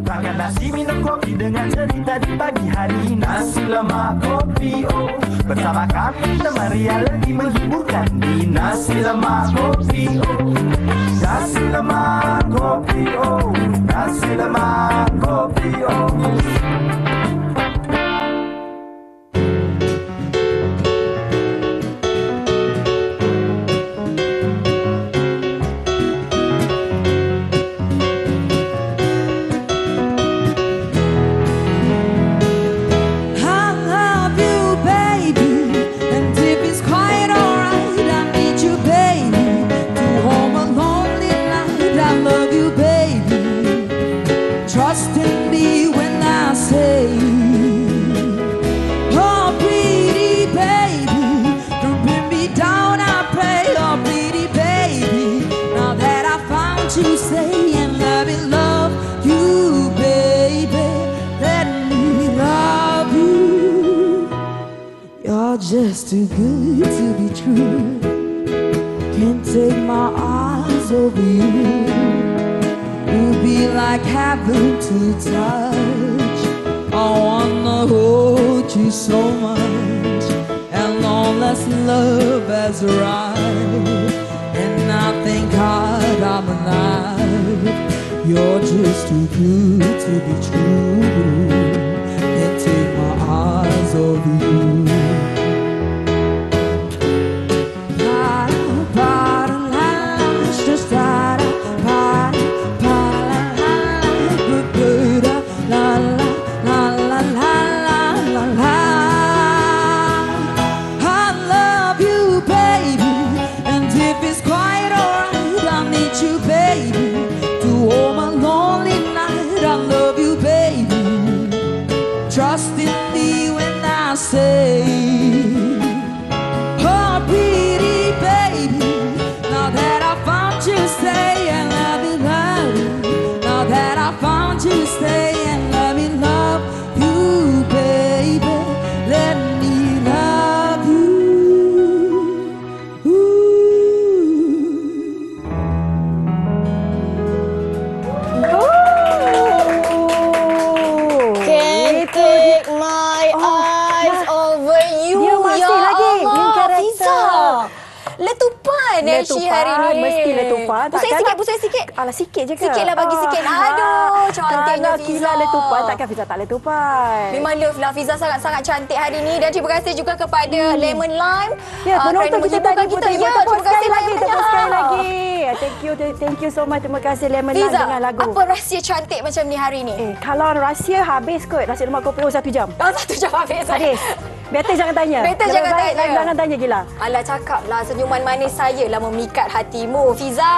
Makan nasi minum kopi dengan cerita di pagi hari. Nasi lemak kopi bersama kami teman realiti menghiburkan di Nasi Lemak Kopi Nasi Lemak Kopi Nasi Lemak Kopi Just too good to be true. Can't take my eyes over you. You'll be like heaven to touch. I wanna hold you so much, and all that's love has arrived. And I thank God I'm alive. You're just too good to be true. Can't take my eyes off you. Trust in me when I say, oh pretty baby, now that I found you, stay and let me love you. Now that I found you, stay and let me love you, baby. Let me love you. Take my eyes over you. Dia masih lagi main karakter. Fiza, letupan Nashi hari ni. Mesti letupan. Pusing sikit. Alah, sikit je ke? Sikit lah, bagi sikit. Aduh, cantiknya Kalau Fiza. Kila letupan, takkan Fiza tak letupan. Memang love lah, Fiza sangat-sangat cantik hari ni. Dan terima kasih juga kepada Lemon Lime. Ya, penonton kita tadi pun kita. Ya, terima kasih lagi. banyak. Tepuk sekali lagi. Thank you so much. Terima kasih Lemon Lime Fiza, dengan lagu. apa rahsia cantik macam ni hari ni? Kalau rahsia habis kot. Nasi lemak kopi 1 jam. 1 jam habis. Habis. Better jangan tanya. Better Lebih jangan baik tanya. Jangan tanya Gila. Alah, cakaplah senyuman manis saya lah memikat hatimu, Fiza.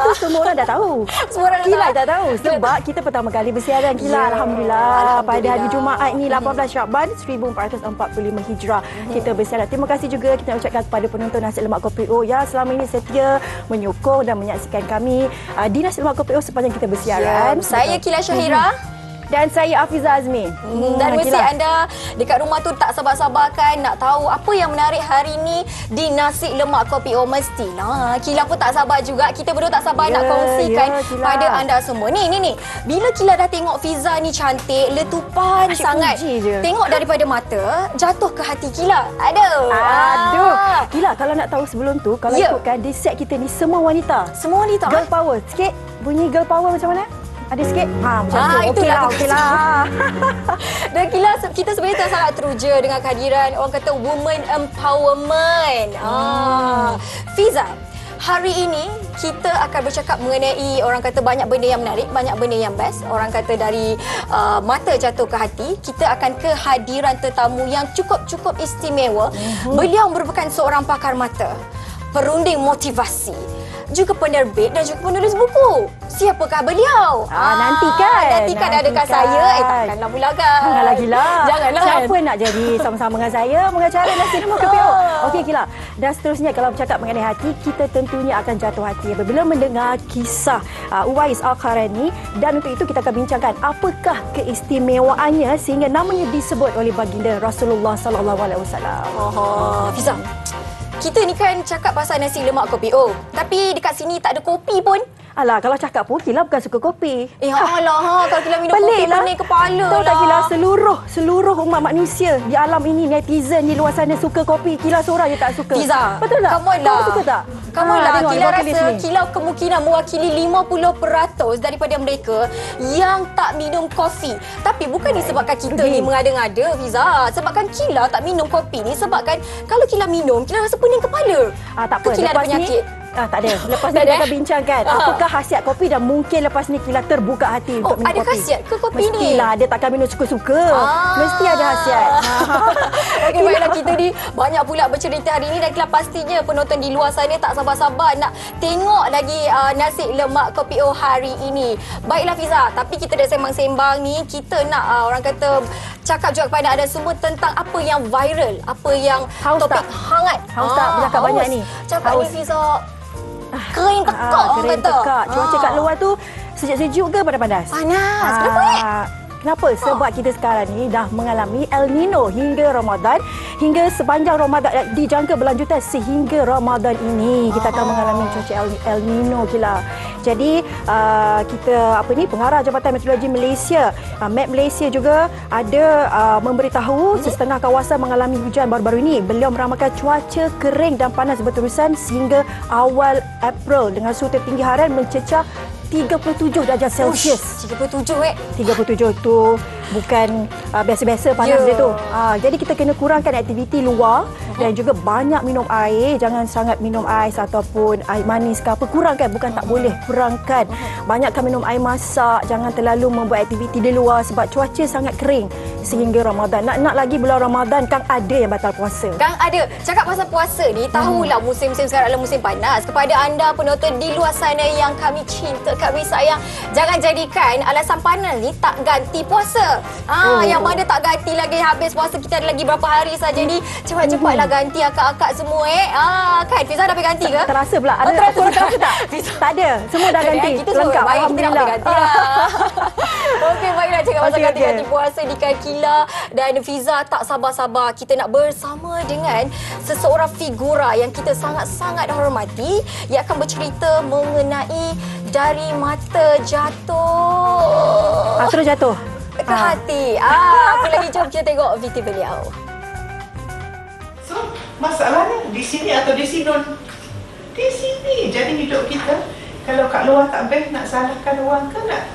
Itu semua orang dah tahu. Semua orang Kila dah tahu. Sebab kita pertama kali bersiaran Kila. Ya, Alhamdulillah. Pada hari Alhamdulillah. Jumaat ni 18 Syakban 1445 Hijrah. Kita bersiaran. Terima kasih juga kita ucapkan kepada penonton Nasi Lemak Kopi O yang selama ini setia menyokong dan menyaksikan kami di Nasi Lemak Kopi O sepanjang kita bersiaran. Saya Kila Syahira. Dan saya Afiza Azmi. Dan mesti anda dekat rumah tu tak sabar-sabarkan nak tahu apa yang menarik hari ni di Nasi Lemak Kopi O. Mestilah Kila pun tak sabar juga. Kita berdua tak sabar nak kongsikan pada anda semua. Ni. Bila Kila dah tengok Fiza ni cantik, letupan Asyik sangat. Tengok daripada mata, jatuh ke hati Kila. Aduh. Kila, kalau nak tahu sebelum tu, kalau ikutkan di set kita ni semua wanita. Semua wanita. Girl power. Sikit bunyi girl power macam mana? Ada sikit? Macam tu. Okeylah. Dan kita sebenarnya sangat teruja dengan kehadiran orang kata women empowerment. Fiza, hari ini kita akan bercakap mengenai orang kata banyak benda yang menarik, banyak benda yang best. Orang kata dari mata jatuh ke hati, kita akan kehadiran tetamu yang cukup istimewa. Beliau merupakan seorang pakar mata, perunding motivasi, juga penerbit dan juga penulis buku. Siapakah beliau? Nantikan ada dekat saya. Takkanlah pula kan. Janganlah Gila. Janganlah. Siapa nak jadi sama-sama dengan saya mengacara Nasi Lemak Kopi O? Okey Gila. Dan seterusnya kalau bercakap mengenai hati, kita tentunya akan jatuh hati apabila mendengar kisah Uwais Al-Qarani. Dan untuk itu kita akan bincangkan apakah keistimewaannya sehingga namanya disebut oleh baginda Rasulullah sallallahu alaihi wasallam. Fiza, kita ni kan cakap pasal Nasi Lemak Kopi O, tapi dekat sini tak ada kopi pun. Alah, kalau cakap pun Kila bukan suka kopi. Alah, kalau Kila minum kopi pening kepala Tahu lah. tak Kila, seluruh umat manusia di alam ini, netizen di luar sana suka kopi. Kila seorang je tak suka. Fiza, betul tak? come on Kau lah. suka tak? Come on lah. tengok, Kila wakili rasa sini. Kila kemungkinan mewakili 50% daripada mereka yang tak minum kopi. Tapi bukan disebabkan kita ni mengada-ngada, Fiza. Sebabkan Kila tak minum kopi ni sebabkan kalau Kila minum, Kila rasa pening kepala. Tak apa, Kila ada lepas ni penyakit. tak ada. Lepas ni Tak kita ada? akan bincangkan apakah khasiat kopi dan mungkin lepas ni Kila terbuka hati untuk minum ada kopi. khasiat ke kopi ni? Mestilah, dia takkan minum suka-suka. Mesti ada khasiat. Okey, baiklah, kita ni banyak pula bercerita hari ini dan Kila pastinya penonton di luar sana tak sabar-sabar nak tengok lagi nasi lemak kopi O hari ini. Baiklah Fiza, tapi kita dah sembang-sembang ni, kita nak orang kata cakap juga kepada anda semua tentang apa yang viral, apa yang Haus topik tak? hangat. Haus tak? Bercakap banyak ni. Cakap Haus. ni Fiza. Kering tekak orang Kering kata. tekak. Cuaca kat luar tu sejuk-sejuk ke panas-panas? Panas. Kenapa ni? Kenapa? Sebab kita sekarang ni dah mengalami El Nino hingga Ramadan. Hingga sepanjang Ramadan, dijangka berlanjutan sehingga Ramadan ini. Kita akan mengalami cuaca El Nino, Kila. Jadi, kita pengarah Jabatan Meteorologi Malaysia, Met Malaysia juga ada memberitahu setengah kawasan mengalami hujan baru-baru ini. Beliau meramalkan cuaca kering dan panas berterusan sehingga awal April dengan suhu tertinggi harian mencecah 37 darjah Celsius. 37 37 tu bukan biasa-biasa panas dia tu. Jadi kita kena kurangkan aktiviti luar dan juga banyak minum air. Jangan sangat minum ais ataupun air manis ke apa. Kurangkan, bukan tak boleh, kurangkan. Banyakkan minum air masak. Jangan terlalu membuat aktiviti di luar sebab cuaca sangat kering sehingga Ramadan. Nak lagi bulan Ramadan, Kang ada yang batal puasa. Kang ada. Cakap pasal puasa ni, tahulah musim-musim sekarang adalah musim panas. Kepada anda penonton di luar sana yang kami cinta, kami sayang, jangan jadikan alasan panas ni tak ganti puasa. Yang mana tak ganti lagi, habis puasa kita ada lagi berapa hari saja ni. Cepat-cepatlah ganti akak-akak semua Kan Fiza dah pergi ganti ke? Terasa pula. Ada terasa korang pula. terasa tak? Tak ada. Semua dah ganti. Kita semua Lengkap. baik, kita nak Alhamdulillah. pergi ganti lah. Okey, baiklah, cakap pasal Okey, ganti-ganti puasa di Kila dan Fiza tak sabar-sabar kita nak bersama dengan seseorang figura yang kita sangat-sangat hormati yang akan bercerita mengenai dari mata jatuh Terus jatuh. ke hati. Apa lagi, jom kita tengok video beliau. So, masalahnya di sini atau di sini? Di sini. Jadi hidup kita, kalau kat luar tak baik, nak salahkan orang ke nak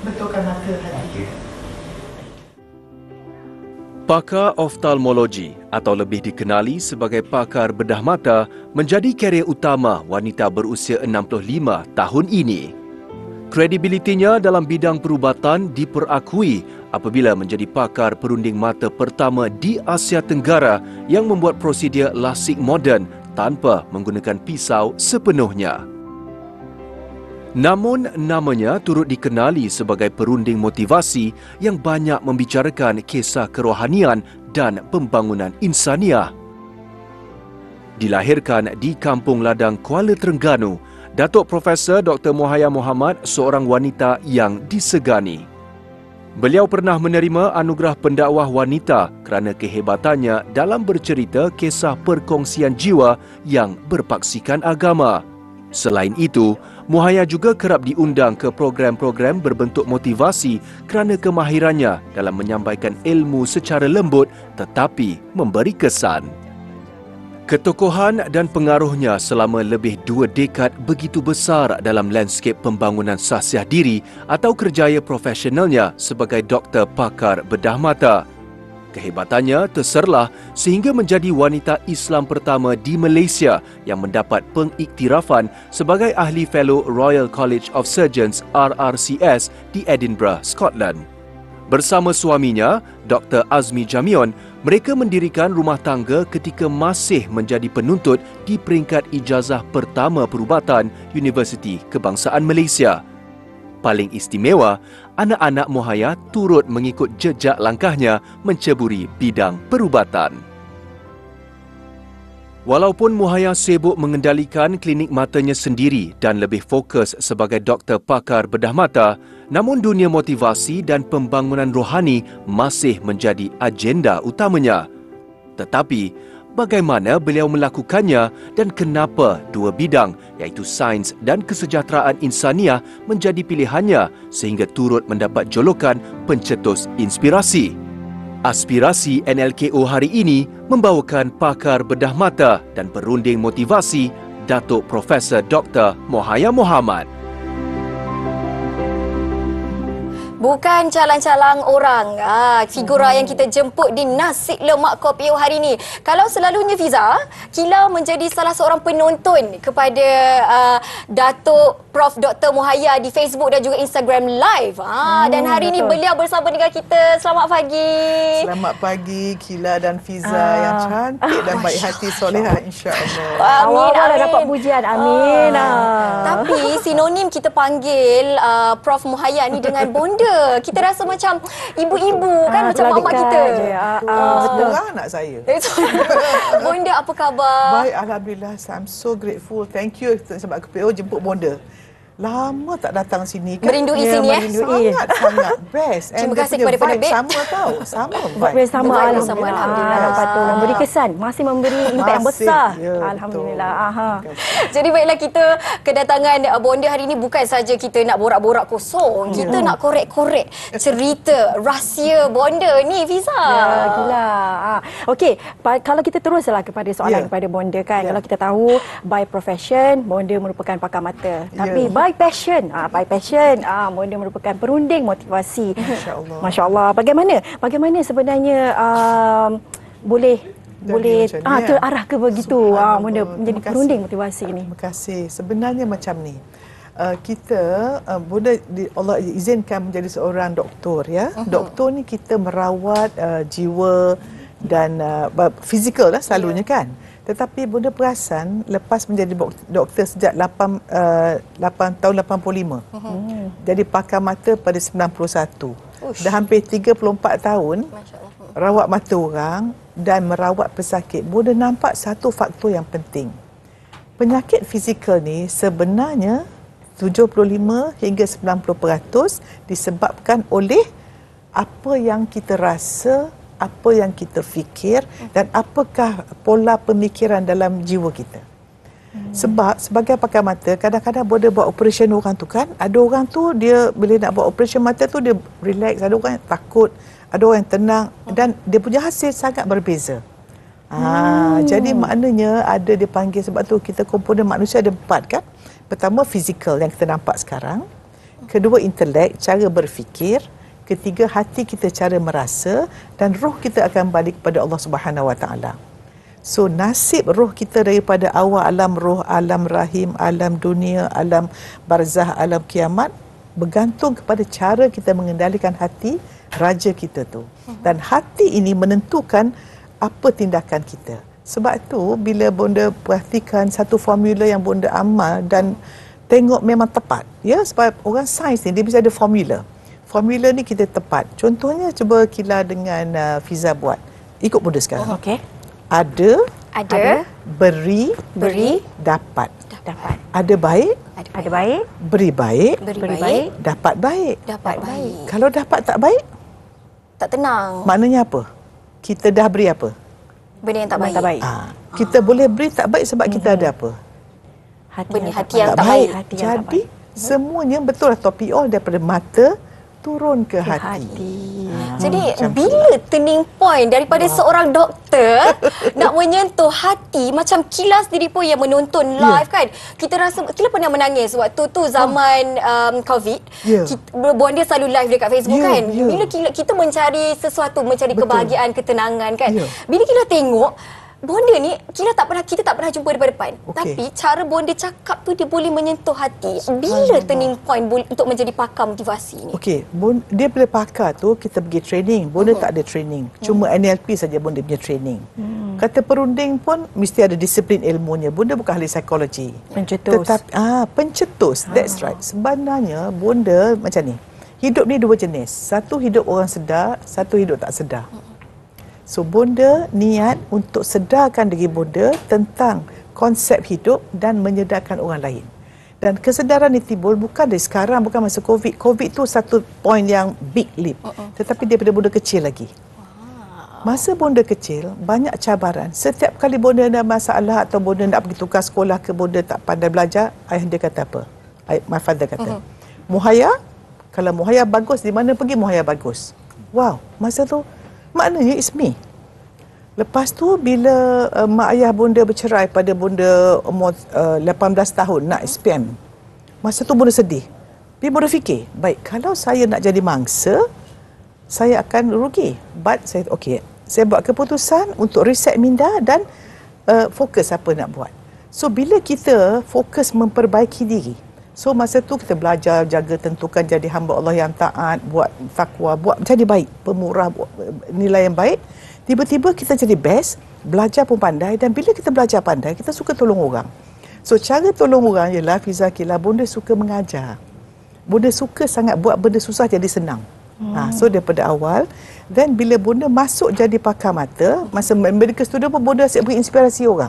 betulkan mata hati kita? Pakar oftalmologi atau lebih dikenali sebagai pakar bedah mata menjadi karier utama wanita berusia 65 tahun ini. Kredibilitinya dalam bidang perubatan diperakui apabila menjadi pakar perunding mata pertama di Asia Tenggara yang membuat prosedur lasik moden tanpa menggunakan pisau sepenuhnya. Namun, namanya turut dikenali sebagai perunding motivasi yang banyak membicarakan kisah kerohanian dan pembangunan insaniah. Dilahirkan di Kampung Ladang, Kuala Terengganu, Datuk Profesor Dr. Muhaya Muhammad seorang wanita yang disegani. Beliau pernah menerima anugerah pendakwah wanita kerana kehebatannya dalam bercerita kisah perkongsian jiwa yang berpaksikan agama. Selain itu, Muhaya juga kerap diundang ke program-program berbentuk motivasi kerana kemahirannya dalam menyampaikan ilmu secara lembut tetapi memberi kesan. Ketokohan dan pengaruhnya selama lebih 2 dekad begitu besar dalam landscape pembangunan sahsiah diri atau kerjaya profesionalnya sebagai doktor pakar bedah mata. Kehebatannya terserlah sehingga menjadi wanita Islam pertama di Malaysia yang mendapat pengiktirafan sebagai ahli fellow Royal College of Surgeons RRCS di Edinburgh, Scotland. Bersama suaminya, Dr. Azmi Jamion, mereka mendirikan rumah tangga ketika masih menjadi penuntut di peringkat ijazah pertama perubatan Universiti Kebangsaan Malaysia. Paling istimewa, anak-anak Muhaya turut mengikut jejak langkahnya menceburi bidang perubatan. Walaupun Muhaya sibuk mengendalikan klinik matanya sendiri dan lebih fokus sebagai doktor pakar bedah mata, namun dunia motivasi dan pembangunan rohani masih menjadi agenda utamanya. Tetapi, bagaimana beliau melakukannya dan kenapa dua bidang iaitu sains dan kesejahteraan insaniah menjadi pilihannya sehingga turut mendapat jolokan pencetus inspirasi. Aspirasi NLKO hari ini membawakan pakar bedah mata dan perunding motivasi Datuk Profesor Dr. Mohaya Mohamad. Bukan calang-calang orang, figura yang kita jemput di Nasi Lemak Kopi O hari ini. Kalau selalunya Fiza, Kila menjadi salah seorang penonton kepada Datuk Prof. Dr. Mohaya di Facebook dan juga Instagram Live. Dan hari ini beliau bersama dengan kita. Selamat pagi. Selamat pagi Kila dan Fiza yang cantik dan baik hati soleha, insya-Allah. Amin, amin. Dapat pujian. Amin. Tapi sinonim kita panggil Prof. Mohaya ni dengan bonda. Kita rasa macam ibu-ibu kan, macam mak-mak kita. Setengah anak saya. Bonda, apa khabar? Baik, alhamdulillah. I'm so grateful. Thank you sebab KPO jemput bonda. Lama tak datang sini kan. Merindui sini Sangat best. Terima kasih kepada penerbit. Sama tau. Sama vibe. Sama, alhamdulillah. Patut memberi kesan, masih memberi impak yang besar. Alhamdulillah. Jadi baiklah, kita kedatangan bonda hari ini bukan saja kita nak borak-borak kosong. Kita nak korek-korek cerita rahsia bonda ni, Fiza. Ya, gila. Okey, kalau kita teruslah kepada soalan kepada bonda kan. Kalau kita tahu by profession bonda merupakan pakar mata. Tapi by passion, bonda merupakan perunding motivasi. Masya-Allah. Masya-Allah. Bagaimana sebenarnya boleh terarah ke begitu bonda menjadi perunding motivasi ini? Terima kasih. Sebenarnya macam ni. Kita bonda Allah izinkan menjadi seorang doktor ya. Doktor ni kita merawat jiwa dan fizikal lah selalunya kan. Tetapi bonda perasan lepas menjadi doktor sejak 8 tahun 85. Jadi pakar mata pada 91. Dah hampir 34 tahun rawat mata orang dan merawat pesakit. Bonda nampak satu faktor yang penting. Penyakit fizikal ni sebenarnya 75 hingga 90% disebabkan oleh apa yang kita rasa, apa yang kita fikir dan apakah pola pemikiran dalam jiwa kita. Sebab sebagai pakar mata, kadang-kadang boleh buat operasi orang tu kan, ada orang tu dia bila nak buat operasi mata tu dia relax, ada orang yang takut, ada orang yang tenang dan dia punya hasil sangat berbeza. Jadi maknanya ada dipanggil, sebab tu kita komponen manusia ada 4 kan. Pertama fizikal yang kita nampak sekarang, kedua intelek, cara berfikir, ketiga hati kita, cara merasa, dan roh kita akan balik kepada Allah Subhanahu Wa Taala. So nasib roh kita daripada awal alam roh, alam rahim, alam dunia, alam barzah, alam kiamat bergantung kepada cara kita mengendalikan hati raja kita tu. Dan hati ini menentukan apa tindakan kita. Sebab tu bila bonda perhatikan satu formula yang bonda amal dan tengok memang tepat. Ya, sebab orang sains ni dia bisa ada formula. Formula ni kita tepat. Contohnya cuba Kila dengan Fiza buat. Ikut bonda sekarang. Okey. Ada, beri, dapat. Ada baik, beri baik, dapat baik. Kalau dapat tak baik, tak tenang. maknanya apa? Kita dah beri apa? Benda yang tak baik. Kita boleh beri tak baik sebab kita ada apa? Hati yang tak baik. Jadi semuanya betul atau PO daripada mata turun ke hati. Jadi bila turning point daripada seorang doktor nak menyentuh hati, macam Kila sendiri pun yang menonton live kan, kita rasa Kila pernah menangis waktu tu zaman COVID. Bonda selalu live dekat Facebook kan. Bila kita mencari sesuatu, mencari kebahagiaan, ketenangan kan. Bila Kila tengok bonda ni, kita tak pernah jumpa depan-depan. Tapi cara bonda cakap tu dia boleh menyentuh hati. Bila turning point untuk menjadi pakar motivasi ni? Dia boleh pakar tu kita pergi training. Bonda tak ada training. Cuma NLP saja bonda punya training. Kata perunding pun mesti ada disiplin ilmunya. Bonda bukan ahli psikologi. Pencetus. That's right. Sebenarnya bonda macam ni. Hidup ni dua jenis. Satu hidup orang sedar, satu hidup tak sedar. So bonda niat untuk sedarkan diri bonda tentang konsep hidup dan menyedarkan orang lain. Dan kesedaran ini timbul bukan dari sekarang, bukan masa COVID. COVID tu satu point yang big leap. Tetapi daripada bonda kecil lagi. Masa bonda kecil, banyak cabaran. Setiap kali bonda ada masalah atau bonda nak pergi tukar sekolah ke bonda tak pandai belajar, ayah dia kata apa? My father kata, Muhaya, kalau Muhaya bagus, di mana pergi Muhaya bagus. Wow, masa tu maknanya it's me. Lepas tu bila mak ayah bonda bercerai pada bonda umur 18 tahun nak SPM. Masa tu bonda sedih. Dia bonda fikir, baik kalau saya nak jadi mangsa, saya akan rugi. But saya saya buat keputusan untuk reset minda dan fokus apa nak buat. So bila kita fokus memperbaiki diri, so masa tu kita belajar, jaga, tentukan jadi hamba Allah yang taat, buat takwa, buat jadi baik, pemurah, buat nilai yang baik. Tiba-tiba kita jadi best, belajar pun pandai, dan bila kita belajar pandai, kita suka tolong orang. So cara tolong orang ialah Fizakila, bonda suka mengajar. Bonda suka sangat buat benda susah jadi senang. So daripada awal, dan bila bonda masuk jadi pakar mata, masa medical student pun bonda asyik beri inspirasi orang.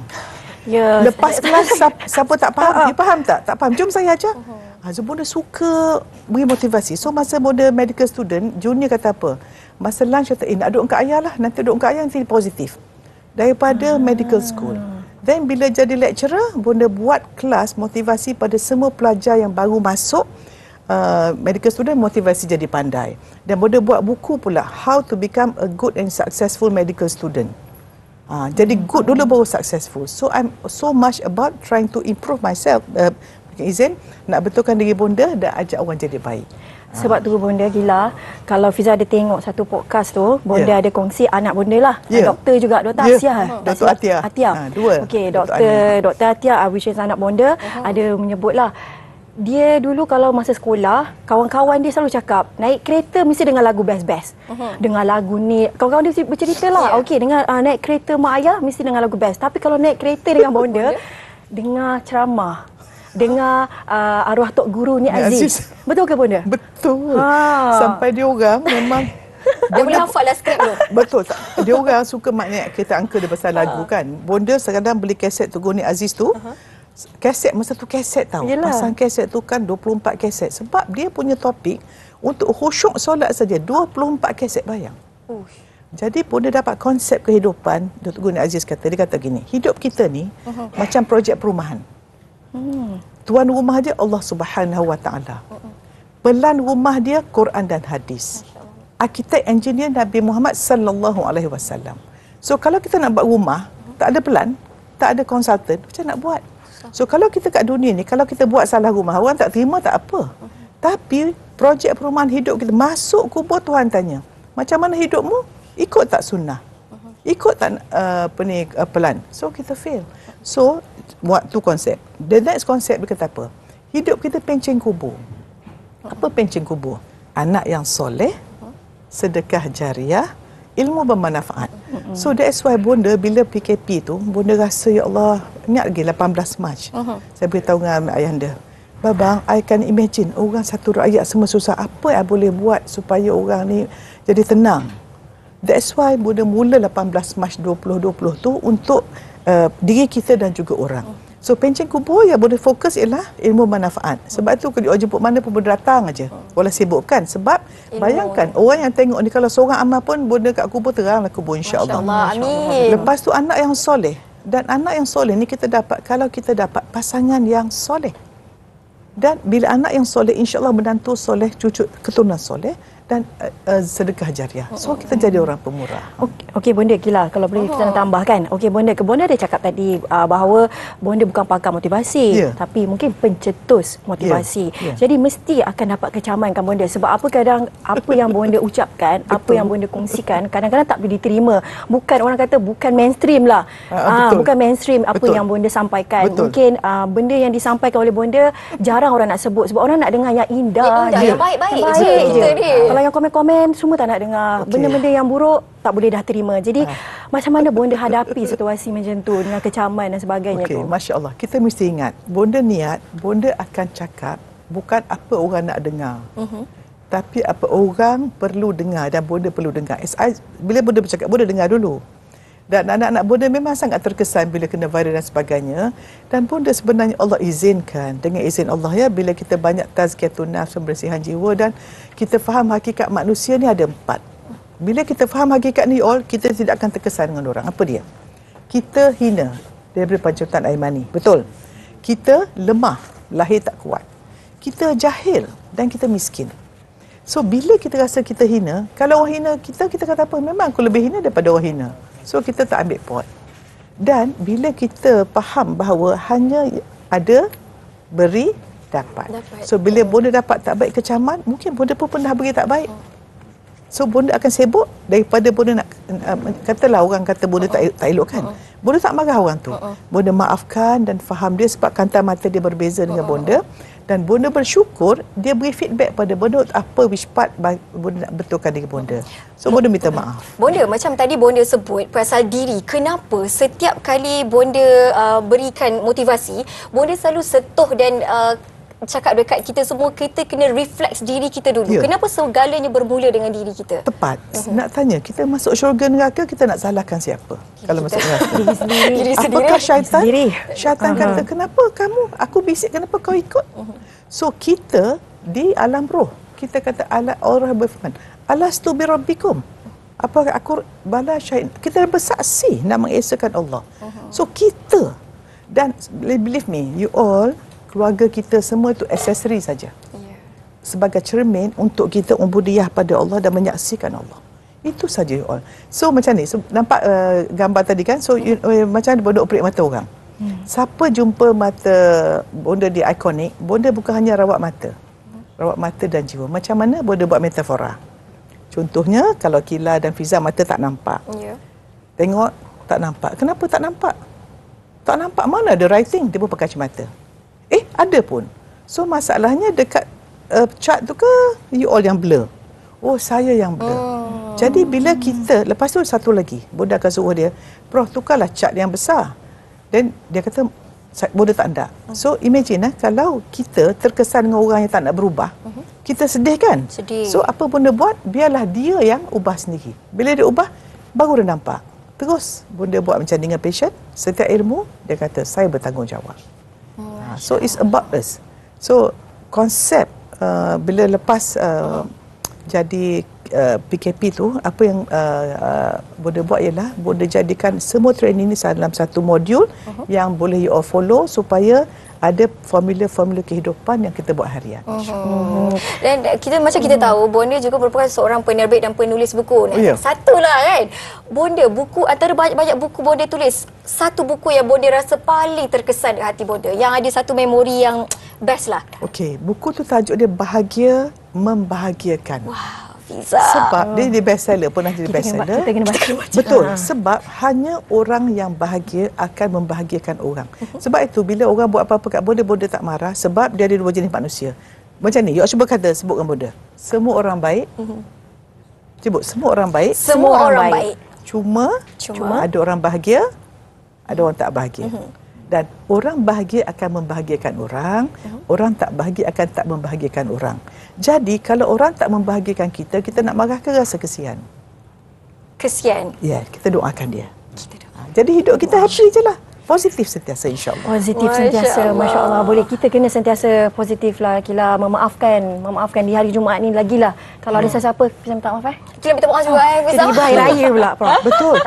Ya. Lepas kelas siapa tak faham, dia faham tak? Tak faham, jom saya ajar. So bonda suka beri motivasi. So masa bonda medical student, junior kata apa? Masa lunch kata, nak duduk dengan ayah lah, nanti duduk dengan ayah nanti positif. Daripada medical school. Then bila jadi lecturer, bonda buat kelas motivasi pada semua pelajar yang baru masuk medical student, motivasi jadi pandai. Dan bonda buat buku pula, How to Become a Good and Successful Medical Student. Jadi good dulu baru successful. So I'm so much about trying to improve myself. Izin nak betulkan diri bonda dan ajak orang jadi baik. Sebab tu bonda gila, kalau Fiza ada tengok satu podcast tu, bonda ada kongsi anak bonda lah. Doktor juga, Dr. Atia. Dr. Atia. Dua. Okey, Dr. Atia, which is anak bonda, ada menyebutlah, dia dulu kalau masa sekolah, kawan-kawan dia selalu cakap, naik kereta mesti dengar lagu best-best. Dengar lagu ni, kawan-kawan dia bercerita lah, okey, dengar naik kereta mak ayah mesti dengar lagu best. Tapi kalau naik kereta dengan bonda, dengar ceramah. Dengar arwah Tok Guru ni Aziz. Betul ke bonda? Betul. Sampai dia orang memang Dia boleh hafal lah skrip tu. Betul. Dia orang suka naik kereta angka dia pasal lagu kan. Bonda kadang beli kaset Tok Guru ni Aziz tu. Kaset masa tu kaset tau. Pasang kaset tu kan 24 kaset. Sebab dia punya topik untuk khusyuk solat saja 24 kaset bayang. Jadi bonda dapat konsep kehidupan. Tok Guru ni Aziz kata, dia kata gini, hidup kita ni macam projek perumahan. Tuan rumah dia Allah Subhanahu Wa Taala. Pelan rumah dia Quran dan hadis. Arkitek engineer Nabi Muhammad sallallahu alaihi wasallam. So kalau kita nak buat rumah, tak ada pelan, tak ada konsultan, macam nak buat? So kalau kita kat dunia ni, kalau kita buat salah rumah, orang tak terima tak apa. Tapi projek perumahan hidup kita, masuk kubur Tuhan tanya, macam mana hidupmu? Ikut tak sunnah? Ikut tak pelan? So kita fail. So buat tu konsep. The next konsep dia kata apa? Hidup kita pencen kubur. Apa pencen kubur? Anak yang soleh, sedekah jariah, ilmu bermanfaat. So that's why bonda bila PKP tu, bonda rasa ya Allah, ingat lagi 18 Mac. Saya beritahu dengan ayahanda, Babang, I can imagine orang satu rakyat semua susah. Apa yang boleh buat supaya orang ni jadi tenang? That's why bonda mula 18 Mac 2020 tu untuk diri kita dan juga orang. So pencen kubur yang boleh fokus ialah ilmu manfaat. Sebab tu kalau jemput mana pun boleh datang aja. Boleh sibuk kan? Sebab bayangkan orang yang tengok ni kalau seorang amal pun bonda kat kubur teranglah kubur insya-Allah. Amin. Lepas tu anak yang soleh, dan anak yang soleh ni kita dapat kalau kita dapat pasangan yang soleh. Dan bila anak yang soleh insya-Allah menantu soleh, cucu keturunan soleh dan sedekah jariah. So kita jadi orang pemurah. Okey bonda gila kalau boleh kita nak tambahkan. Okey bonda ada cakap tadi bahawa bonda bukan pakar motivasi tapi mungkin pencetus motivasi. Jadi mesti akan dapat kecaman kan bonda sebab apa kadang apa yang bonda ucapkan, apa yang bonda kongsikan kadang-kadang tak boleh diterima. Bukan orang kata bukan mainstream lah. Bukan mainstream apa yang bonda sampaikan. Mungkin benda yang disampaikan oleh bonda jarang orang nak sebut sebab orang nak dengar yang indah, yang baik-baik je. Kalau yang komen-komen semua tak nak dengar. Benda-benda yang buruk tak boleh dah terima. Jadi macam mana bonda hadapi situasi macam tu dengan kecaman dan sebagainya tu? Masya-Allah. Kita mesti ingat, bonda niat, bonda akan cakap bukan apa orang nak dengar. Tapi apa orang perlu dengar dan bonda perlu dengar. Bila bonda bercakap, bonda dengar dulu. Dan anak-anak bonda memang sangat terkesan bila kena viral dan sebagainya. Dan bonda sebenarnya Allah izinkan. Dengan izin Allah ya, bila kita banyak tazkiyatun nafs, pembersihan jiwa dan kita faham hakikat manusia ni ada 4. Bila kita faham hakikat ni all, kita tidak akan terkesan dengan orang. Apa dia? Kita hina daripada pancutan air mani. Betul. Kita lemah, lahir tak kuat. Kita jahil dan kita miskin. So bila kita rasa kita hina, kalau orang hina kita, kita kata apa? Memang aku lebih hina daripada orang hina. So kita tak ambil pot. Dan bila kita faham bahawa hanya ada beri dapat. So bila bonda dapat tak baik kecaman, mungkin bonda pun pernah beri tak baik. So bonda akan sibuk daripada bonda nak katalah orang kata bonda tak elok kan. Bonda tak marah orang tu. Bonda maafkan dan faham dia sebab kanta mata dia berbeza dengan bonda. Dan bonda bersyukur dia beri feedback pada bonda apa which part bonda nak betulkan dengan bonda. So bonda minta maaf. Bonda macam tadi bonda sebut pasal diri. Kenapa setiap kali bonda berikan motivasi, bonda selalu sentuh dan cakap dekat kita semua, kita kena refleks diri kita dulu. Ya. Kenapa segalanya bermula dengan diri kita? Tepat. Nak tanya, kita masuk syurga neraka, kita nak salahkan siapa? Kalau masuk neraka. Diri sendiri. Apakah syaitan? Sendiri. Syaitan kata, kenapa kamu, aku bisik, kenapa kau ikut? So kita di alam roh, kita kata Allah berfirman, alastu bi rabbikum. Apakah aku bala syaitan? Kita bersaksi nak mengesakan Allah. So kita, dan believe me, you all, keluarga kita semua itu aksesori saja. Sebagai cermin untuk kita ubudiyyah pada Allah dan menyaksikan Allah. Itu saja you all. So macam ni, so, nampak gambar tadi kan? So macam mana bonda operate mata orang. Siapa jumpa mata bonda di ikonik, bonda bukan hanya rawat mata. Rawat mata dan jiwa. Macam mana bonda buat metafora. Contohnya kalau Kila dan Fiza mata tak nampak. Tengok tak nampak. Kenapa tak nampak? Tak nampak, mana ada writing, dia pun pakai kacamata. Ada pun. So masalahnya dekat chart tu ke you all yang blur? Oh, saya yang blur. Jadi bila kita, lepas tu satu lagi, bonda akan suruh dia, Prof, tukarlah chart yang besar. Dan dia kata, bonda tak nak. So imagine kalau kita terkesan dengan orang yang tak nak berubah, kita sedih kan? Sedih. So apa bonda buat? Biarlah dia yang ubah sendiri. Bila dia ubah, baru dia nampak. Terus bonda buat macam dengan patient, setiap ilmu, dia kata, saya bertanggungjawab. So it's about us. So konsep bila lepas jadi PKP tu, apa yang bonda buat ialah bonda jadikan semua training ini dalam satu modul yang boleh you all follow supaya ada formula-formula kehidupan yang kita buat harian. Dan kita macam kita tahu, bonda juga merupakan seorang penerbit dan penulis buku. Satulah kan. Bonda, buku antara banyak-banyak buku bonda tulis, satu buku yang bonda rasa paling terkesan di hati bonda, yang ada satu memori yang best lah. Okey, buku tu tajuk dia Bahagia Membahagiakan. Wow. Fiza. Sebab dia bestseller, pernah jadi bestseller. Kita kena baca. Betul. Sebab hanya orang yang bahagia akan membahagiakan orang. Sebab itu bila orang buat apa-apa kat bonda, bonda tak marah sebab dia ada dua jenis manusia. Macam ni, you cuba kata sebutkan bonda. Semua orang baik. Sebut semua orang baik. Semua orang baik. Cuma ada orang bahagia, ada orang tak bahagia. Dan orang bahagia akan membahagiakan orang, orang tak bahagia akan tak membahagiakan orang. Jadi kalau orang tak membahagiakan kita, kita nak marah ke rasa kesian? Kesian. Ya, kita doakan dia. Jadi hidup kita happy je lah. Positif sentiasa, insyaAllah. Positif sentiasa, Masya Allah. Boleh, kita kena sentiasa positif lah. Kila memaafkan di hari Jumaat ni lagi lah. Kalau ada siapa, kita minta maaf Kita minta maaf juga tiba-tiba hari raya pula, Prof. Betul.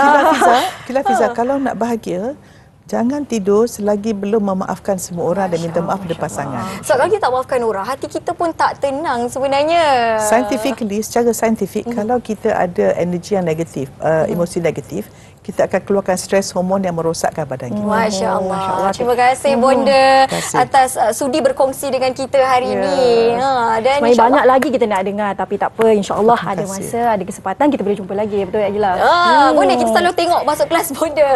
Kila Fiza, kalau nak bahagia, jangan tidur selagi belum memaafkan semua orang dan minta maaf pada pasangan. So kalau kita tak maafkan orang, hati kita pun tak tenang sebenarnya. Scientifically, secara saintifik, kalau kita ada energi yang negatif, emosi negatif, kita akan keluarkan stres hormon yang merosakkan badan kita. Masya Allah. Terima kasih bonda atas sudi berkongsi dengan kita hari ini. Dan sebenarnya banyak lagi kita nak dengar, tapi tak apa, insya-Allah ada masa, ada kesempatan kita boleh jumpa lagi. Betul tak Gila? Bonda, kita selalu tengok masuk kelas bonda.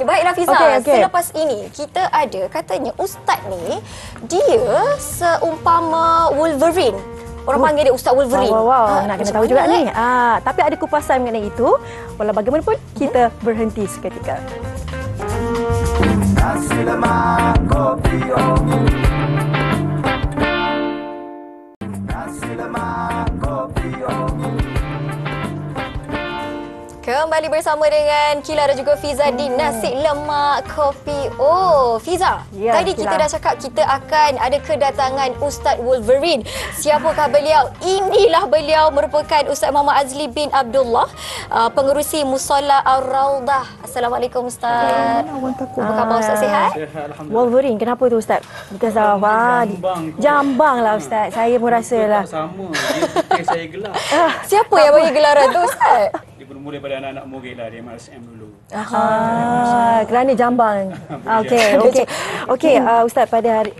Baiklah Fiza, selepas ini kita ada katanya ustaz ni dia seumpama Wolverine. Orang panggil dia Ustaz Wolverine. Wow. Nak kena tahu juga ni. Tapi ada kupasan mengenai itu. Walau bagaimanapun, kita berhenti seketika. Nasi lemak kopi Nasi lemak kopi kembali bersama dengan Kila dan juga Fiza di Nasi Lemak Kopi. Oh, Fiza, Ya, tadi kita Kila. dah cakap kita akan ada kedatangan Ustaz Wolverine. Siapakah beliau? Inilah beliau, merupakan Ustaz Muhammad Azli bin Abdullah, pengerusi Musalla Ar-Raudah. Assalamualaikum Ustaz. Apa khabar Ustaz, sihat? Wolverine, kenapa tu Ustaz? Because jambang lah Ustaz. Saya pun rasa lah. Sama, dia fikir saya gelap. Siapa yang bagi gelaran tu Ustaz? Dia bermula daripada anak-anak murid lah, dia MRSM dulu. Kerana jambang. Okey, Ustaz pada hari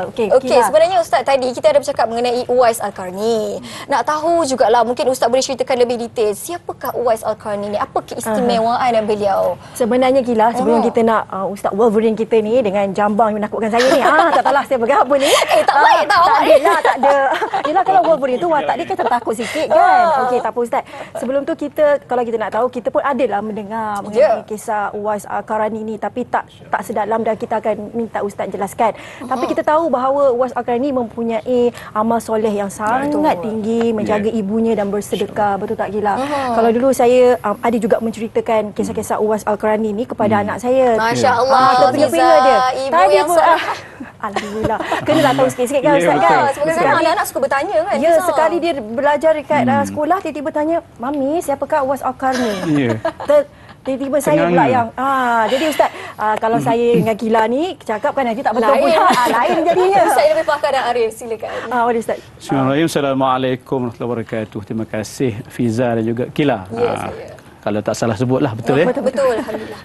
okey, sebenarnya Ustaz tadi kita ada bercakap mengenai Uwais Al-Qarni. Nak tahu jugalah, mungkin Ustaz boleh ceritakan lebih detail. Siapakah Uwais Al-Qarni ni? Apa keistimewaan beliau? Sebenarnya Gila, sebelum kita nak Ustaz Wolverine kita ni dengan jambang yang menakutkan saya ni, tak tahulah saya pegang apa ni. Tak baik tak awak ni. Tak ada. Yelah, kalau Wolverine tu watak dia kan takut sikit kan. Okey, tak apa Ustaz. Sebelum tu kita, kalau kita nak tahu, kita pun adalah mendengar mengenai kisah Uwais Al-Qarni ni, tapi tak sedalam, dan kita akan minta Ustaz jelaskan. Tapi kita tahu bahawa Uwais Al-Qarni mempunyai amal soleh yang sangat tinggi, menjaga ibunya dan bersedekah. Betul tak Gila? Kalau dulu saya ada juga menceritakan kisah-kisah Uwais Al-Qarni ni kepada anak saya. Masya Allah, terpinga-pinga dia. ibu Tadi yang pun soleh. Alhamdulillah. Kenalah tahu sikit-sikit kan Ustaz kan? Sebab sekarang anak-anak suka bertanya kan? Ya, Fiza? sekali dia belajar dekat sekolah, tiba-tiba tanya, "Mami, siapakah Uwais Al-Qarni?" Ya. Tiba-tiba saya pula yang jadi Ustaz, kalau saya dengan Gila ni cakap kan nanti tak betul Lain. pula. Lain jadinya. Ustaz yang lebih pakar dan arif, silakan. Boleh Ustaz. Bismillahirrahmanirrahim. Assalamualaikum warahmatullahi wabarakatuh. Terima kasih Fiza dan juga Kila. Kalau tak salah sebutlah, betul ya? Betul, alhamdulillah.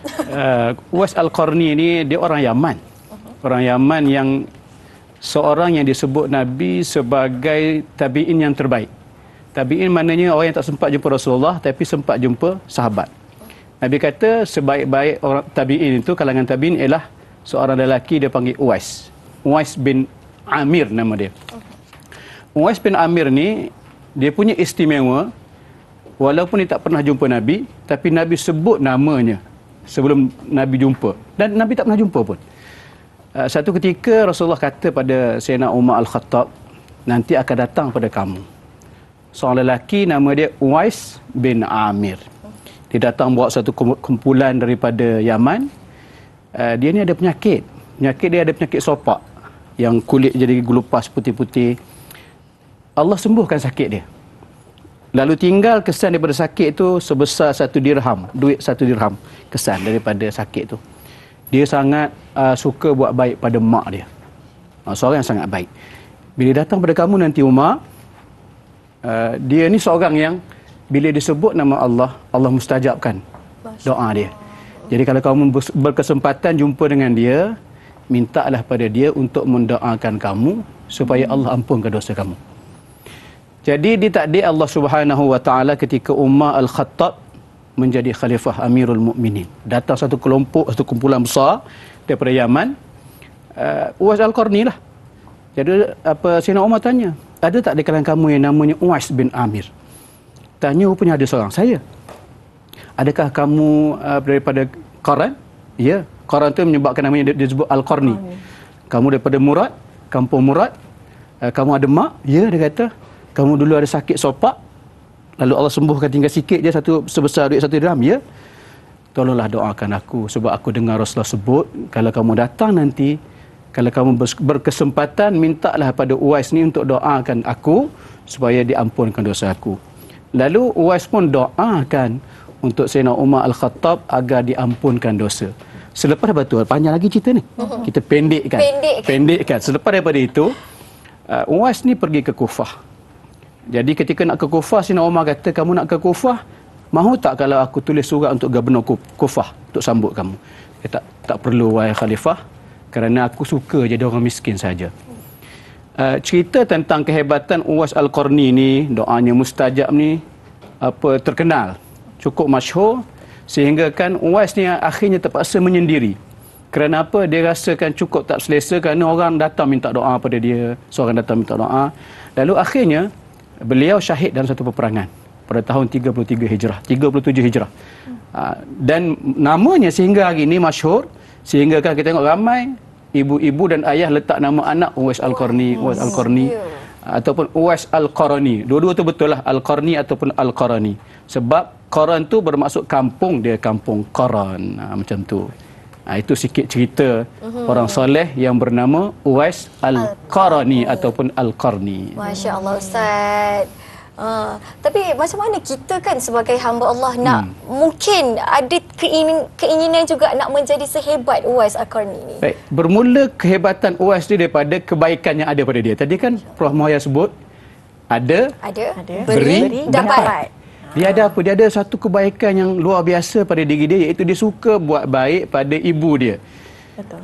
Uwais Al-Qarni ni dia orang Yaman. Orang Yaman yang seorang yang disebut Nabi sebagai tabi'in yang terbaik. Tabi'in maknanya orang yang tak sempat jumpa Rasulullah tapi sempat jumpa sahabat. Nabi kata sebaik-baik orang tabi'in itu, kalangan tabi'in ialah seorang lelaki dia panggil Uwais. Uwais bin Amir nama dia. Uwais bin Amir ni dia punya istimewa, walaupun dia tak pernah jumpa Nabi, tapi Nabi sebut namanya sebelum Nabi jumpa. Dan Nabi tak pernah jumpa pun. Satu ketika Rasulullah kata pada Sayyidina Umar Al-Khattab, nanti akan datang pada kamu seorang lelaki nama dia Uwais bin Amir. Dia datang bawa satu kumpulan daripada Yaman. Dia ni ada penyakit. Dia ada penyakit sopak yang kulit jadi gelupas putih-putih. Allah sembuhkan sakit dia. Lalu tinggal kesan daripada sakit itu sebesar 1 dirham. Duit 1 dirham kesan daripada sakit tu. Dia sangat suka buat baik pada mak dia. Seorang yang sangat baik. Bila datang pada kamu nanti Umar, dia ni seorang yang bila disebut nama Allah, Allah mustajabkan doa dia. Jadi kalau kamu berkesempatan jumpa dengan dia, mintalah pada dia untuk mendoakan kamu supaya Allah ampunkan dosa kamu. Jadi di takdir Allah Subhanahu wa taala ketika Umar Al-Khattab menjadi khalifah Amirul Mukminin. Datang satu kelompok, satu kumpulan besar daripada Yaman. Uwais Al-Qarni lah. Jadi Sayyidina Umar tanya, ada tak di kalangan kamu yang namanya Uwais bin Amir? Tanya, rupanya ada seorang. Saya. Adakah kamu daripada Qaran? Ya. Qaran tu menyebabkan namanya dia disebut Al-Qarni. Kamu daripada Murad, kampung Murad. Kamu ada mak? Ya, dia kata. Kamu dulu ada sakit sopak. Lalu Allah sembuhkan tinggal sikit je, sebesar duit 1 dirham. Ya. Tolonglah doakan aku. Sebab aku dengar Rasulullah sebut, kalau kamu datang nanti, kalau kamu berkesempatan, mintalah pada Uwais ni untuk doakan aku supaya diampunkan dosa aku. Lalu Uwais pun doakan untuk Sayyidina Umar Al-Khattab agar diampunkan dosa. Selepas betul, panjang lagi cerita ni. Kita pendekkan. Selepas daripada itu, Uwais ni pergi ke Kufah. Jadi ketika nak ke Kufah, Sayyidina Umar kata, kamu nak ke Kufah, mahu tak kalau aku tulis surat untuk Gubernur Kufah untuk sambut kamu? Dia tak perlu wahai khalifah, kerana aku suka jadi orang miskin saja. Cerita tentang kehebatan Uwais Al-Qarni ni, doanya mustajab ni, terkenal, cukup masyhur, sehingga kan Uwais ni akhirnya terpaksa menyendiri. Kerana apa? Dia rasakan cukup tak selesa kerana orang datang minta doa pada dia, seorang datang minta doa. Lalu akhirnya beliau syahid dalam satu peperangan pada tahun 33 Hijrah, 37 Hijrah. Dan namanya sehingga hari ini masyhur, sehingga kan kita tengok ramai ibu-ibu dan ayah letak nama anak Uwais Al-Qarni, Uwais Al-Qarni ataupun Uwais Al-Qarni. Dua-dua tu betul lah, Al-Qarni ataupun Al-Qarni. Sebab Qaran tu bermaksud kampung, dia kampung Qaran. Macam tu. Itu sikit cerita orang soleh yang bernama Uwais Al-Qarani ataupun Al-Qarni. Masya Allah Ustaz. Tapi macam mana kita kan sebagai hamba Allah nak mungkin ada keinginan juga nak menjadi sehebat Uwais Al-Qarni ni? Baik, bermula kehebatan Uwais ni daripada kebaikan yang ada pada dia. Tadi kan Prof Muhaya sebut ada beri, dapat. Dia ada apa? Dia ada satu kebaikan yang luar biasa pada diri dia, iaitu dia suka buat baik pada ibu dia. Betul.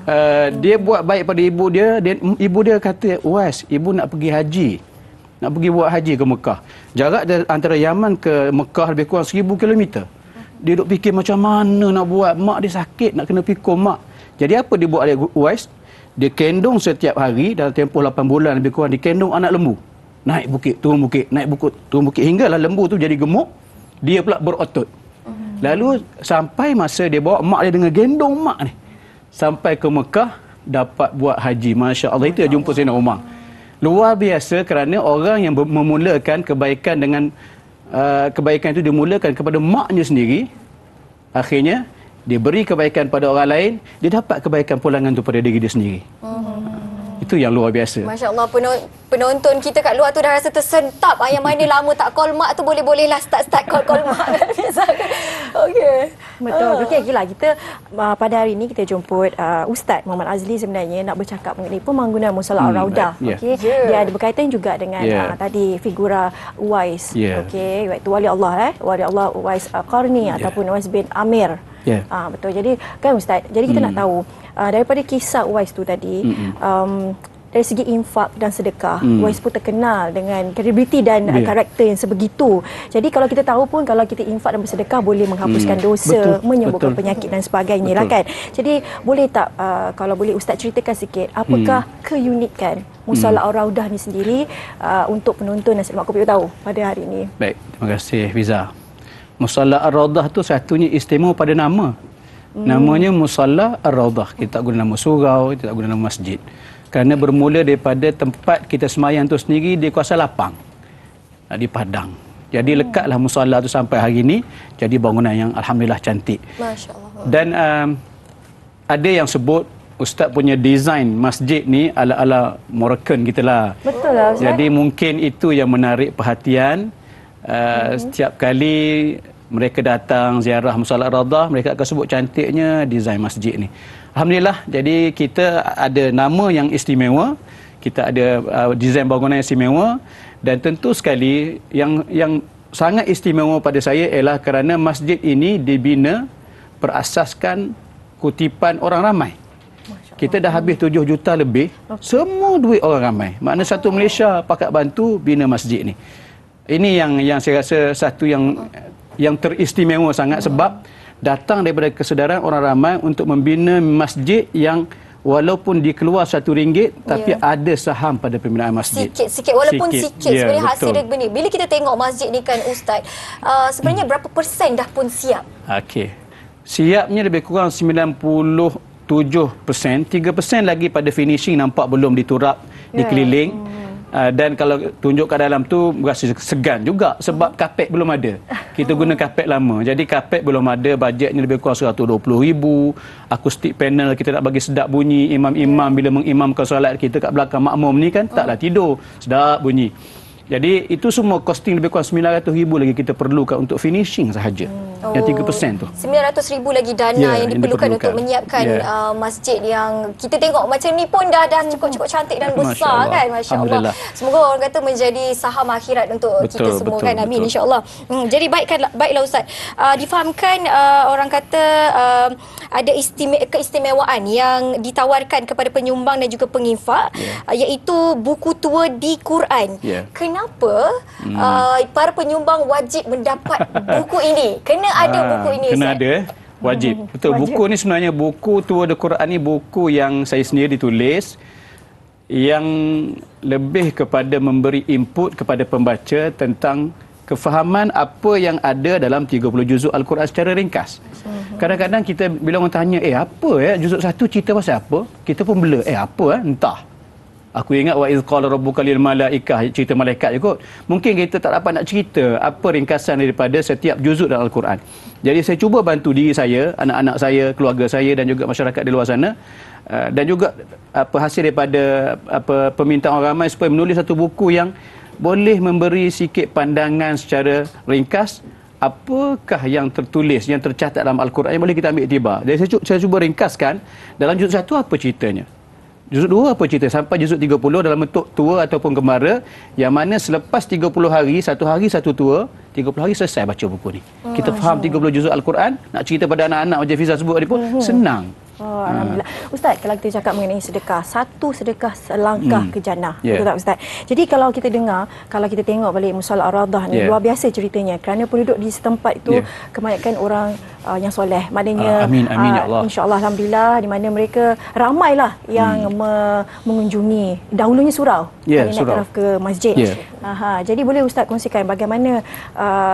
Dia buat baik pada ibu dia, ibu dia kata, Uwais, ibu nak pergi haji. Nak pergi buat haji ke Mekah. Jarak antara Yaman ke Mekah lebih kurang 1000 km. Dia duk fikir macam mana nak buat. Mak dia sakit, nak kena pikul mak. Jadi apa dia buat oleh Uwais? Dia kendung setiap hari dalam tempoh 8 bulan lebih kurang. Dia kendung anak lembu. Naik bukit, turun bukit, naik bukit, turun bukit. Hinggalah lembu tu jadi gemuk. Dia pula berotot. Lalu sampai masa dia bawa mak dia dengan gendong mak ni. Sampai ke Mekah, dapat buat haji. Masya Allah, itu yang jumpa Sayyidina Umar. Luar biasa kerana orang yang memulakan kebaikan dengan kebaikan itu dimulakan kepada maknya sendiri, akhirnya dia beri kebaikan pada orang lain, dia dapat kebaikan pulangan itu pada diri dia sendiri. Itu yang luar biasa. Masya Allah, penonton kita kat luar tu dah rasa tersentap. Yang mana lama tak call mak tu boleh-bolehlah start call mak. Okey. Betul. Okey, gila. Kita pada hari ini kita jemput Ustaz Muhammad Azli sebenarnya nak bercakap mengenai pembangunan Mushola Ar-Raudah. Okey. Dia ada berkaitan juga dengan tadi figura Uwais. Okey, iaitu wali Allah wali Allah Uwais Al-Qarni ataupun Uwais bin Amir. Betul. Jadi kan Ustaz, jadi kita nak tahu daripada kisah Uwais tu tadi, dari segi infak dan sedekah, Uwais pun terkenal dengan kredibiliti dan karakter yang sebegitu. Jadi kalau kita tahu pun kalau kita infak dan bersedekah boleh menghapuskan dosa, menyembuhkan penyakit dan sebagainya lah kan. Jadi boleh tak kalau boleh Ustaz ceritakan sikit apakah keunikan Mushola Ar-Raudah ni sendiri untuk penonton dan Mak Kopi tahu pada hari ini. Baik, terima kasih Fiza. Mushola Ar-Raudah tu satunya istimewa pada nama. Namanya Mushola Ar-Raudah. Kita tak guna nama surau, kita tak guna nama masjid. Kerana bermula daripada tempat kita semayang tu sendiri di kawasan lapang, di Padang. Jadi lekatlah mushola tu sampai hari ini jadi bangunan yang alhamdulillah cantik. Masya Allah. Dan ada yang sebut Ustaz punya design masjid ni ala-ala Moroccan gitulah. Betul lah Ustaz. Jadi mungkin itu yang menarik perhatian. Setiap kali mereka datang ziarah Mushola Ar-Raudah, mereka akan sebut cantiknya desain masjid ni. Alhamdulillah, jadi kita ada nama yang istimewa, kita ada desain bangunan yang istimewa, dan tentu sekali yang sangat istimewa pada saya ialah kerana masjid ini dibina berasaskan kutipan orang ramai. Kita dah habis 7 juta lebih, semua duit orang ramai. Maknanya satu Malaysia pakat bantu bina masjid ni. Ini yang saya rasa satu yang teristimewa sangat sebab datang daripada kesedaran orang ramai untuk membina masjid yang walaupun dikeluar RM1 tapi ada saham pada pembinaan masjid. Sikit walaupun sikit sebenarnya hasil dia benih. Bila kita tengok masjid ni kan Ustaz, sebenarnya berapa persen dah pun siap? Okey. Siapnya lebih kurang 97%, 3% lagi pada finishing nampak belum diturap, dikeliling. Dan kalau tunjuk kat dalam tu rasa segan juga sebab kapet belum ada. Kita guna kapet lama. Jadi kapet belum ada, bajetnya lebih kurang RM120,000. Akustik panel kita nak bagi sedap bunyi. Imam-imam bila mengimamkan solat kita kat belakang makmum ni kan taklah tidur, sedap bunyi. Jadi itu semua costing lebih kurang RM900,000 lagi kita perlukan untuk finishing sahaja. Yang 3% tu. RM900,000 lagi dana yang diperlukan untuk menyiapkan masjid yang kita tengok macam ni pun dah cukup cantik dan besar kan. Masya-Allah. Semoga orang kata menjadi saham akhirat untuk kita semua kan. Amin insya-Allah. Jadi baiklah Ustaz. Difahamkan orang kata ada keistimewaan yang ditawarkan kepada penyumbang dan juga penginfak iaitu buku tua di Quran. Kenapa para penyumbang wajib mendapat buku ini? Kena ada buku ini Kena Ustaz? Ada wajib. Betul. Wajib. Buku ni sebenarnya buku tua di Quran ni buku yang saya sendiri ditulis yang lebih kepada memberi input kepada pembaca tentang kefahaman apa yang ada dalam 30 juzuk Al-Quran secara ringkas. Kadang-kadang kita bila orang tanya, apa juzuk 1 cerita pasal apa? Kita pun bela, apa entah. Aku ingat wa iz qala rabbuka lil malaikah, cerita malaikat je kot. Mungkin kita tak dapat nak cerita apa ringkasan daripada setiap juzuk dalam Al-Quran. Jadi saya cuba bantu diri saya, anak-anak saya, keluarga saya dan juga masyarakat di luar sana, dan juga hasil daripada permintaan orang ramai supaya menulis satu buku yang boleh memberi sikit pandangan secara ringkas apakah yang tertulis, yang tercatat dalam Al-Quran yang boleh kita ambil iktibar. Jadi saya cuba ringkaskan dalam juzuk 1 apa ceritanya, juzuk 2 apa cerita, sampai juzuk 30 dalam bentuk tua ataupun gemara, yang mana selepas 30 hari, satu hari satu tua, 30 hari selesai baca buku ni. Kita faham 30 juzuk Al-Quran, nak cerita pada anak-anak macam Fiza sebut tadi pun senang. Oh, Alhamdulillah. Ustaz, kalau kita cakap mengenai sedekah, satu sedekah selangkah ke jannah. Betul tak Ustaz? Jadi kalau kita dengar, kalau kita tengok balik Mushola Ar-Rawdah ni, luar biasa ceritanya. Kerana penduduk di setempat itu kebanyakan orang yang soleh. Maknanya amin ya Allah. InsyaAllah Alhamdulillah, di mana mereka ramailah yang mengunjungi. Dahulunya surau. Naik taraf ke masjid. Jadi boleh Ustaz kongsikan bagaimana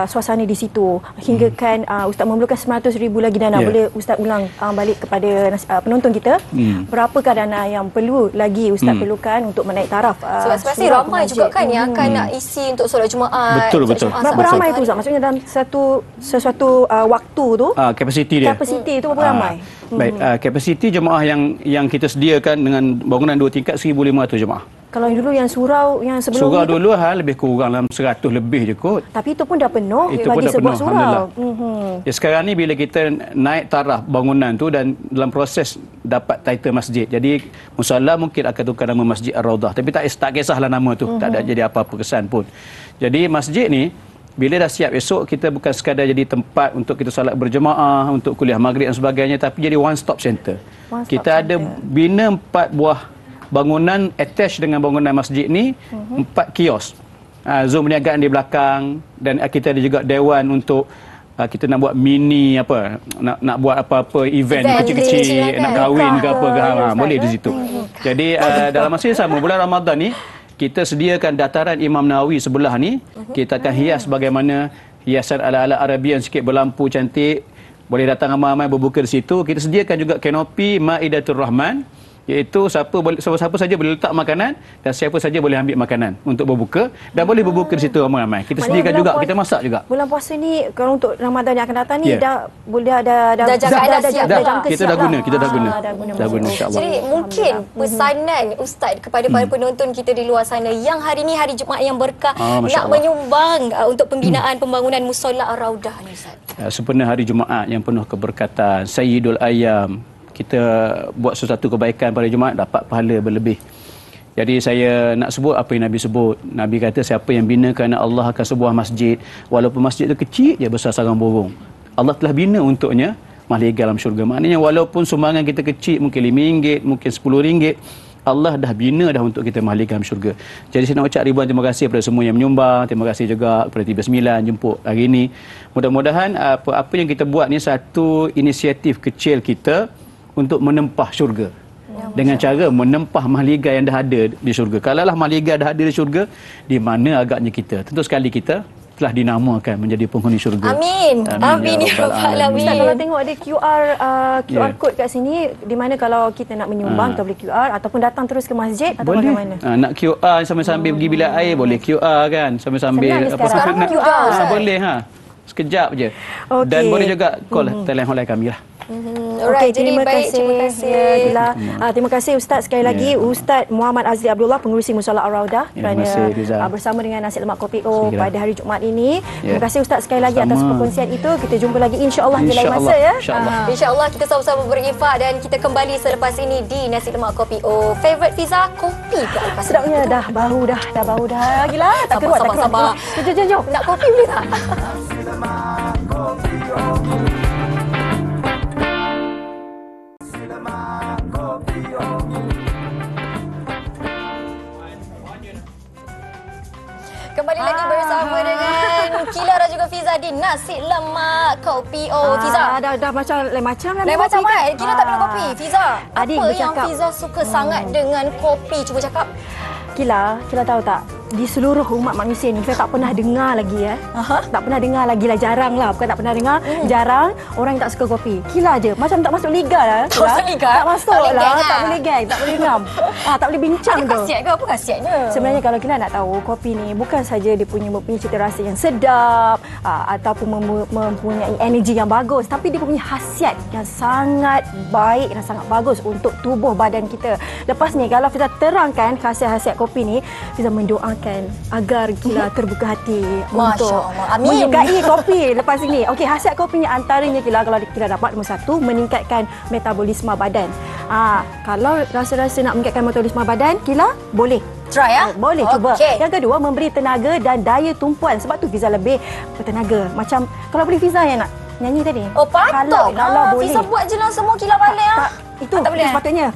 suasana di situ, hinggakan Ustaz memerlukan 900,000 lagi dana. Boleh Ustaz ulang balik kepada penonton kita, berapakah dana yang perlu lagi Ustaz perlukan untuk menaik taraf? Sebab pasti ramai juga kan yang akan nak isi untuk solat Jumaat. Betul. Berapa ramai tu Ustaz? Maksudnya dalam sesuatu waktu tu, kapasiti dia. Kapasiti itu berapa ramai? Baik, kapasiti jemaah yang kita sediakan dengan bangunan 2 tingkat 1,500 jemaah. Kalau yang dulu yang surau yang sebelum surau itu, dulu lebih kurang dalam 100 lebih je kot. Tapi itu pun dah penuh Itu pun bagi dah sebuah penuh, surau. Ya, sekarang ni bila kita naik taraf bangunan tu dan dalam proses dapat title masjid. Jadi musalla mungkin akan tukar nama Masjid Ar-Rawdah, tapi tak kisahlah nama tu, tak ada jadi apa-apa kesan pun. Jadi masjid ni bila dah siap esok, kita bukan sekadar jadi tempat untuk kita solat berjemaah, untuk kuliah maghrib dan sebagainya, tapi jadi one stop center. Kita ada bina 4 buah bangunan attach dengan bangunan masjid ni, 4 kios. Zon perniagaan di belakang, dan kita ada juga dewan untuk kita nak buat mini nak buat apa-apa event kecil-kecil, nak kahwin ke apa ke, boleh di situ. Jadi dalam masa yang sama bulan Ramadan ni kita sediakan dataran Imam Nawawi sebelah ni, kita akan hias bagaimana hiasan ala-ala Arabian sikit, berlampu cantik. Boleh datang ramai-ramai berbuka di situ. Kita sediakan juga kanopi Maidatul Rahman, iaitu siapa saja boleh letak makanan dan siapa saja boleh ambil makanan untuk berbuka, dan boleh berbuka di situ ramai-ramai. Kita sediakan juga, kita masak juga. Bulan puasa ni kalau untuk Ramadan yang akan datang ni dah boleh ada kita dah guna insya-Allah. Jadi mungkin pesanan Ustaz kepada para penonton kita di luar sana yang hari ni hari Jumaat yang berkah, nak menyumbang untuk pembinaan pembangunan Mushola Ar-Rawdah ni Ustaz. Sempena hari Jumaat yang penuh keberkatan, Sayyidul Ayyam, kita buat sesuatu kebaikan pada Jumaat dapat pahala berlebih. Jadi saya nak sebut apa yang Nabi sebut. Nabi kata siapa yang bina kerana Allah akan sebuah masjid, walaupun masjid itu kecil je besar sarang burung, Allah telah bina untuknya mahligai dalam syurga. Maknanya walaupun sumbangan kita kecil, mungkin RM5, mungkin RM10, Allah dah bina dah untuk kita mahligai dalam syurga. Jadi saya nak ucap ribuan terima kasih kepada semua yang menyumbang. Terima kasih juga kepada TV9 jemput hari ini. Mudah-mudahan apa yang kita buat ni satu inisiatif kecil kita untuk menempah syurga, dengan cara menempah mahligai yang dah ada di syurga. Kalaulah mahligai dah ada di syurga, di mana agaknya kita? Tentu sekali kita telah dinamakan menjadi penghuni syurga. Amin. Amin ya rabbal alamin. Ustaz, kalau tengok ada QR code kat sini, di mana kalau kita nak menyumbang kita boleh QR ataupun datang terus ke masjid atau boleh. bagaimana? Nak QR sambil pergi bilik air boleh QR kan, sambil sekarang nak QR. boleh sekejap je. Dan boleh juga call talian hotline kami lah. Alright, jadi terima baik, kasih. terima kasih. Terima kasih Ustaz sekali lagi, Ustaz Muhammad Azli Abdullah, pengurusi Mushola Ar-Rawdah, kerana bersama dengan Nasi Lemak Kopi O pada hari Jumaat ini. Terima kasih Ustaz sekali lagi atas perkongsian itu. Kita jumpa lagi insya-Allah di lain masa ya. Insya-Allah kita sama-sama berinfak dan kita kembali selepas ini di Nasi Lemak Kopi O. Favorite Fiza, kopi ke lepas sedapnya dah bau dah. Gila, tak keruat. Jom. Nak kopi boleh tak? Kembali lagi bersama dengan Kila dan juga Fiza di Nasi Lemak Kopi O. Fiza, dah macam lain macam kan? Kila tak minum kopi. Fiza, Adik apa yang bercakap. Fiza suka sangat dengan kopi? Cuba cakap. Kila tahu tak? di seluruh umat manusia ni saya tak pernah dengar lagi tak pernah dengar lagi lah, jarang lah, bukan tak pernah dengar, jarang orang yang tak suka kopi. Gila je, macam tak masuk liga lah. Tak masuk liga? Tak masuk Tak boleh lah, geng tak lah. boleh geng, tak boleh ngam. Tak boleh bincang Ada tu. khasiat ke? Apa khasiatnya? Sebenarnya kalau kita nak tahu, kopi ni bukan saja dia mempunyai cita rasa yang sedap ataupun mempunyai energi yang bagus, tapi dia punya khasiat yang sangat baik dan sangat bagus untuk tubuh badan kita. Lepas ni kalau kita terangkan khasiat-khasiat kopi ni, kita mendoakan agar kita terbuka hati Masya untuk Allah. Amin. menyukai kopi lepas ini. Okey, khasiat kopi ni antaranya kalau kita dapat nombor 1, meningkatkan metabolisme badan. Kalau rasa-rasa nak meningkatkan metabolisme badan, Kila boleh. Try ya? Boleh cuba. Okey. Yang kedua, memberi tenaga dan daya tumpuan. Sebab tu Fiza lebih bertenaga. Macam kalau boleh Fiza yang nak nyanyi tadi. Oh, patut. Kalau boleh. Fiza buat je lah semua Kila balik. Itu tak boleh. sepatutnya.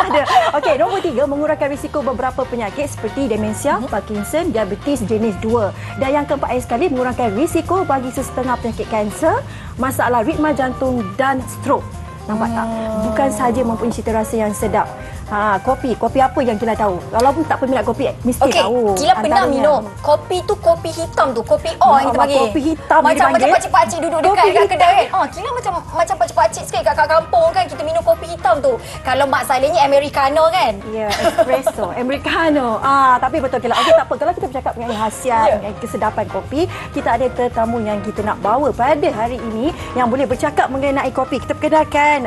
Ada. Okey, nombor 3, mengurangkan risiko beberapa penyakit seperti demensia, Parkinson, diabetes jenis 2. Dan yang keempat sekali, mengurangkan risiko bagi sesetengah penyakit kanser, masalah ritma jantung dan stroke. Nampak tak? Bukan saja mempunyai cita rasa yang sedap. Kopi apa yang Kila tahu? Walaupun tak peminat kopi, mesti tahu. Kila pernah antaranya. minum kopi tu, kopi hitam tu, kopi O yang kita bagi. Kopi hitam macam dipanggil. pakcik-pakcik duduk Kopi dekat hitam. kedai kan. Kila macam pakcik-pakcik sikit kat kampung kan, kita minum kopi hitam tu. Kalau mak salahnya americano kan. Ya, espresso, americano. Tapi betul Kila. Okey, tak apa. Kalau kita bercakap mengenai khasiat, mengenai kesedapan kopi, kita ada tetamu yang kita nak bawa pada hari ini yang boleh bercakap mengenai kopi. Kita perkenalkan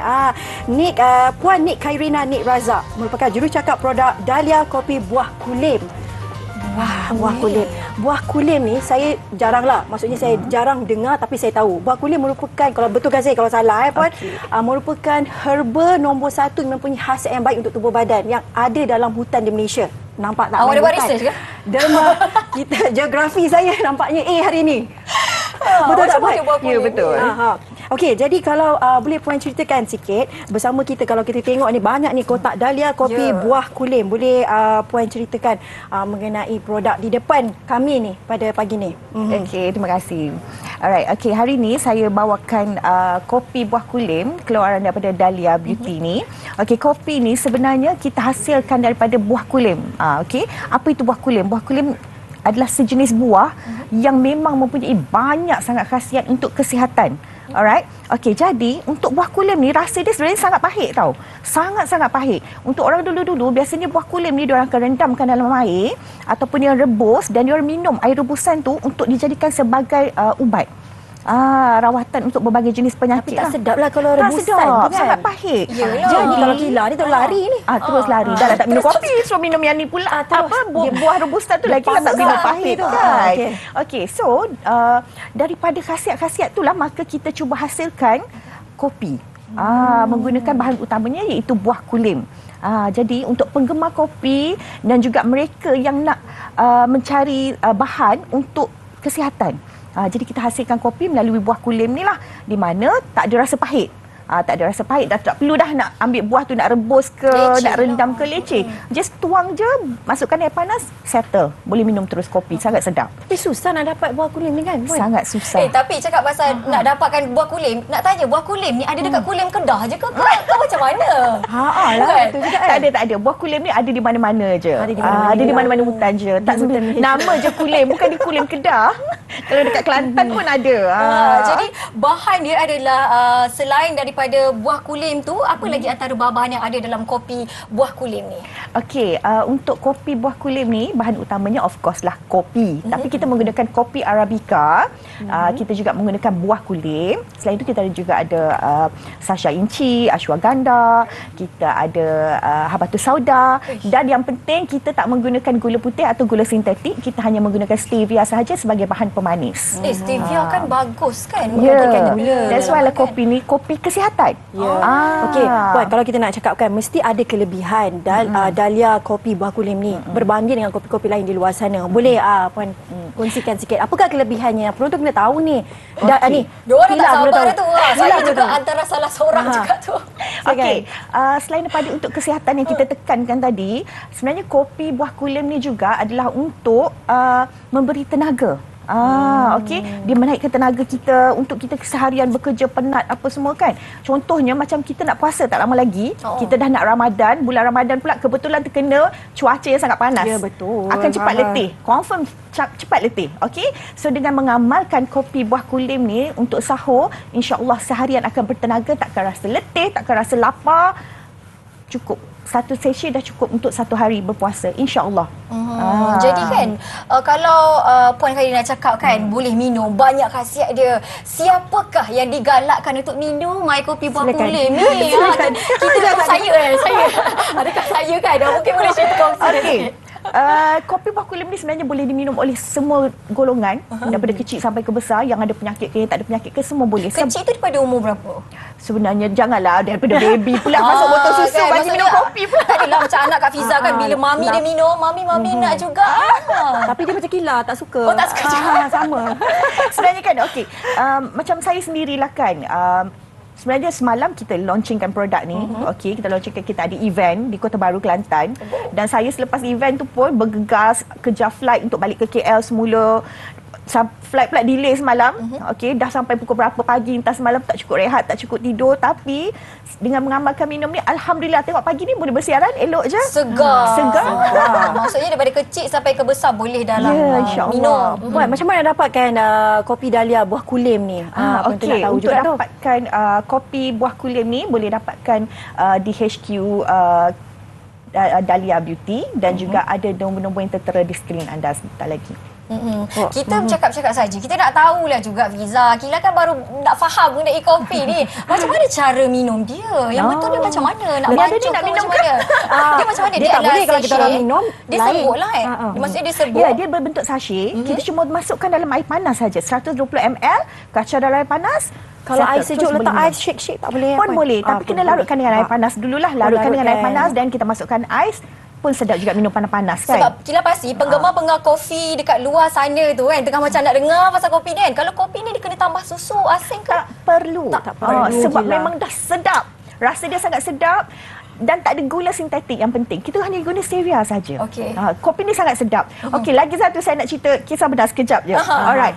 Puan Nik Khairina Nik Razak, merupakan jurucakap produk Dahlia Kopi Buah Kulim. Buah kulim. Buah kulim ni saya jaranglah. Maksudnya saya jarang dengar, tapi saya tahu. Buah kulim merupakan, kalau betul kan saya kalau salah Puan, merupakan herba nombor 1 yang mempunyai khasiat yang baik untuk tubuh badan yang ada dalam hutan di Malaysia. Nampak tak? Awak ada buat hutan? research ke? Derma kita geografi saya nampaknya hari ini. Betul tak Puan? Ya, betul. Okey, jadi kalau boleh Puan ceritakan sikit bersama kita, kalau kita tengok ni banyak ni kotak Dahlia Kopi Buah Kulim. Boleh Puan ceritakan mengenai produk di depan kami ni pada pagi ni. Okey, terima kasih. Alright, okey, hari ni saya bawakan kopi buah kulim keluaran daripada Dahlia Beauty ni. Okey, kopi ni sebenarnya kita hasilkan daripada buah kulim. Okey, apa itu buah kulim? Buah kulim adalah sejenis buah yang memang mempunyai banyak sangat khasiat untuk kesihatan. Alright. Okey, jadi untuk buah kulim ni rasa dia sebenarnya sangat pahit tau. Sangat-sangat pahit. Untuk orang dulu-dulu biasanya buah kulim ni diorang akan rendamkan dalam air ataupun dia rebus dan diorang minum air rebusan tu untuk dijadikan sebagai ubat. Rawatan untuk berbagai jenis penyakit. Tapi tak sedap lah kalau rebusan sedap, tu kan. sangat pahit. Yelah. Jadi kalau Kila ni terus lari ni. Terus lari. Dah tak minum kopi, suruh minum yang ni pula. terus. Buah rebusan tu lagi lah tak minum pahit tu kan. Okey, so daripada khasiat-khasiat itulah maka kita cuba hasilkan kopi. Menggunakan bahan utamanya iaitu buah kulim. Jadi untuk penggemar kopi dan juga mereka yang nak mencari bahan untuk kesihatan. Jadi kita hasilkan kopi melalui buah kulim ni lah, di mana tak ada rasa pahit. Tak ada rasa pahit, dah tak perlu dah nak ambil buah tu nak rebus ke, nak rendam ke, leceh. Just tuang je, masukkan air panas, settle. Boleh minum terus kopi, sangat sedap. Tapi susah nak dapat buah kulim ni kan? Sangat susah. Tapi cakap pasal nak dapatkan buah kulim, nak tanya buah kulim ni ada dekat kulim Kedah je ke? Kau macam mana? Betul juga kan? Tak ada. Buah kulim ni ada di mana-mana je. Ada Ada di mana-mana hutan je. Tak nama je kulim, bukan di kulim Kedah. Kalau dekat Kelantan pun ada. Jadi bahan dia adalah selain daripada buah kulim tu, apa lagi antara bahan-bahan yang ada dalam kopi buah kulim ni? Okey, untuk kopi buah kulim ni bahan utamanya of course lah kopi. Tapi kita menggunakan kopi Arabica. Kita juga menggunakan buah kulim. Selain itu kita juga ada sasha inci, ashwagandha, kita ada habatus sauda, dan yang penting kita tak menggunakan gula putih atau gula sintetik. Kita hanya menggunakan stevia sahaja sebagai bahan pemanis. Stevia kan bagus kan? Ya, Gula that's why lah kopi ni kopi kesihatan. Okey, Puan, kalau kita nak cakapkan mesti ada kelebihan Dahlia Kopi Buah Kulim ni berbanding dengan kopi-kopi lain di luar sana. Boleh Puan kongsikan sikit apakah kelebihannya? Penonton kena tahu ni. Ni. Diorang tak sabar tahu. dah tu. Saya juga antara salah seorang juga tu. Okey, selain daripada untuk kesihatan yang kita tekankan tadi, sebenarnya kopi buah kulim ni juga adalah untuk memberi tenaga. Okey, dia menaikkan tenaga kita untuk kita keseharian bekerja penat apa semua kan. Contohnya macam kita nak puasa tak lama lagi, kita dah nak Ramadan, bulan Ramadan pula kebetulan terkena cuaca yang sangat panas. Ya, betul. Akan cepat letih. Confirm cepat letih. Okey. So dengan mengamalkan kopi buah kulim ni untuk sahur, insya-Allah seharian akan bertenaga, takkan rasa letih, takkan rasa lapar. Cukup. Satu sesi dah cukup untuk satu hari berpuasa, insya-Allah. Jadi kan kalau Puan Khairina cakap kan boleh minum, banyak khasiat dia. Siapakah yang digalakkan untuk minum air kopi buah kulim ni? Kita saya. Adakah saya kan? Mungkin boleh cerita kongsi. Okey. Kopi buah kulim ni sebenarnya boleh diminum oleh semua golongan, daripada kecil sampai ke besar, yang ada penyakit ke, yang tak ada penyakit ke, semua boleh. Kecil tu daripada umur berapa? Sebenarnya janganlah daripada baby pula masuk botol susu kan, bagi minum kopi pula. Adalah macam anak Kak Fiza kan, bila mami dia minum, mami nak juga. Tapi dia macam Kila, tak suka. Oh, tak suka juga. Sama. Sebenarnya kan, okey. Macam saya sendirilah kan. Sebenarnya semalam kita launchingkan produk ni. Okey, kita launchingkan, kita ada event di Kota Baru, Kelantan. Dan saya selepas event tu pun bergegas kejar flight untuk balik ke KL semula. Flight pula delay semalam. Okey, dah sampai pukul berapa pagi, entah semalam tak cukup rehat, tak cukup tidur. Tapi dengan mengamalkan minum ni, alhamdulillah, tengok pagi ni boleh bersiaran elok je. Segar. Maksudnya daripada kecil sampai ke besar boleh dalam insya-Allah. minum. Puan, macam mana dapatkan kopi Dahlia buah kulim ni? Okey, untuk dapatkan kopi buah kulim ni boleh dapatkan di HQ Dahlia Beauty, dan juga ada nombor-nombor yang tertera di skrin anda sebentar lagi. Kita bercakap-cakap saja. Kita nak tahulah juga, Fiza. Kila kan baru nak faham mengenai kopi ni. Macam mana cara minum dia? Yang betul dia macam mana? Nak baca ke macam mana? Dia macam mana? Dia tak boleh kalau kita orang minum. Dia serbuk lah maksudnya dia serbuk. Ya, dia berbentuk sachet. Kita cuma masukkan dalam air panas saja. 120 ml, kacau dalam air panas. Kalau air sejuk letak air shake tak boleh? Pun boleh, tapi kena larutkan dengan air panas dululah. Larutkan dengan air panas dan kita masukkan ais. Pun sedap juga minum panas-panas kan. Sebab Kila pasti penggemar-penggemar kopi dekat luar sana tu kan tengah macam nak dengar pasal kopi ni kan. Kalau kopi ni dia kena tambah susu asing kan? Tak perlu. Sebab memang dah sedap. Rasa dia sangat sedap. Dan tak ada gula sintetik yang penting. Kita hanya guna stevia saja. Okey. Kopi ni sangat sedap. Okey, lagi satu saya nak cerita kisah benar sekejap je. Alright.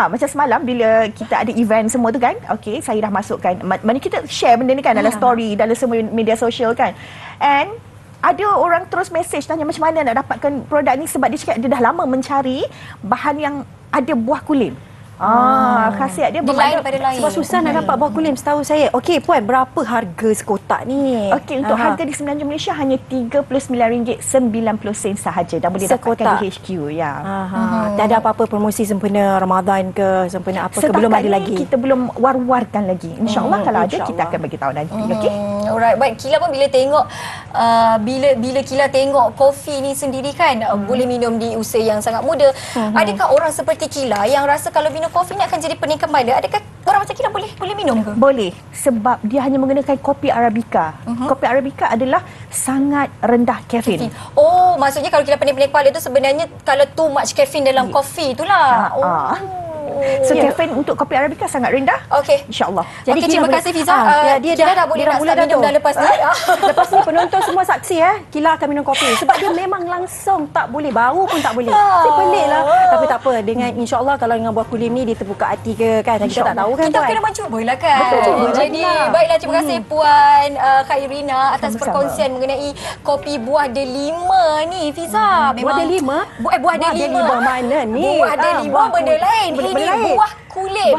Macam semalam bila kita ada event semua tu kan. Okey, saya dah masukkan. Mana kita share benda ni kan dalam story, dalam semua media sosial kan. And ada orang terus mesej tanya macam mana nak dapatkan produk ni, sebab dia cakap dia dah lama mencari bahan yang ada buah kulim. Khasiat dia lain daripada lain. Sebab susah nak dapat buah kulim setahu saya. Okey, Puan, berapa harga sekotak ni? Okey, untuk harga di Semenanjung Malaysia hanya RM39.90 sahaja dan boleh dapatkan di HQ. Ya. Tak ada apa-apa promosi sempena Ramadan ke, sempena apa ke, belum ada lagi? Kita belum war-warkan lagi. InsyaAllah kalau ada kita akan bagi tahu nanti. Okey. Alright, baik. Kila pun bila tengok bila Kila tengok kopi ni sendiri kan boleh minum di usia yang sangat muda. Adakah orang seperti Kila yang rasa kalau minum kopi ni akan jadi pening kepala? Adakah orang macam Kila boleh minum ke? Boleh, sebab dia hanya menggunakan kopi Arabica. Kopi Arabica adalah sangat rendah kafein. Oh, maksudnya kalau Kila pening-pening kepala tu sebenarnya kalau too much kafein dalam kopi itulah. So kafein untuk kopi Arabica sangat rendah. Okey. InsyaAllah. Jadi terima kasih Fiza. Dia dah boleh nak start minum dah lepas ni. Lepas ni penonton semua saksi Kila akan minum kopi. Sebab dia memang langsung tak boleh. Bau pun tak boleh. Pelik lah. Tapi tak apa. Dengan insyaAllah kalau dengan buah kulim ni dia terbuka hati ke kan. Kita tak tahu kan. Kita kena mencubalah kan. Betul. Jadi baiklah, terima kasih Puan Khairina atas perkongsian mengenai kopi buah delima ni Fiza. Buah delima? Buah delima mana ni? Buah delima benda lain. Ini buah kulim,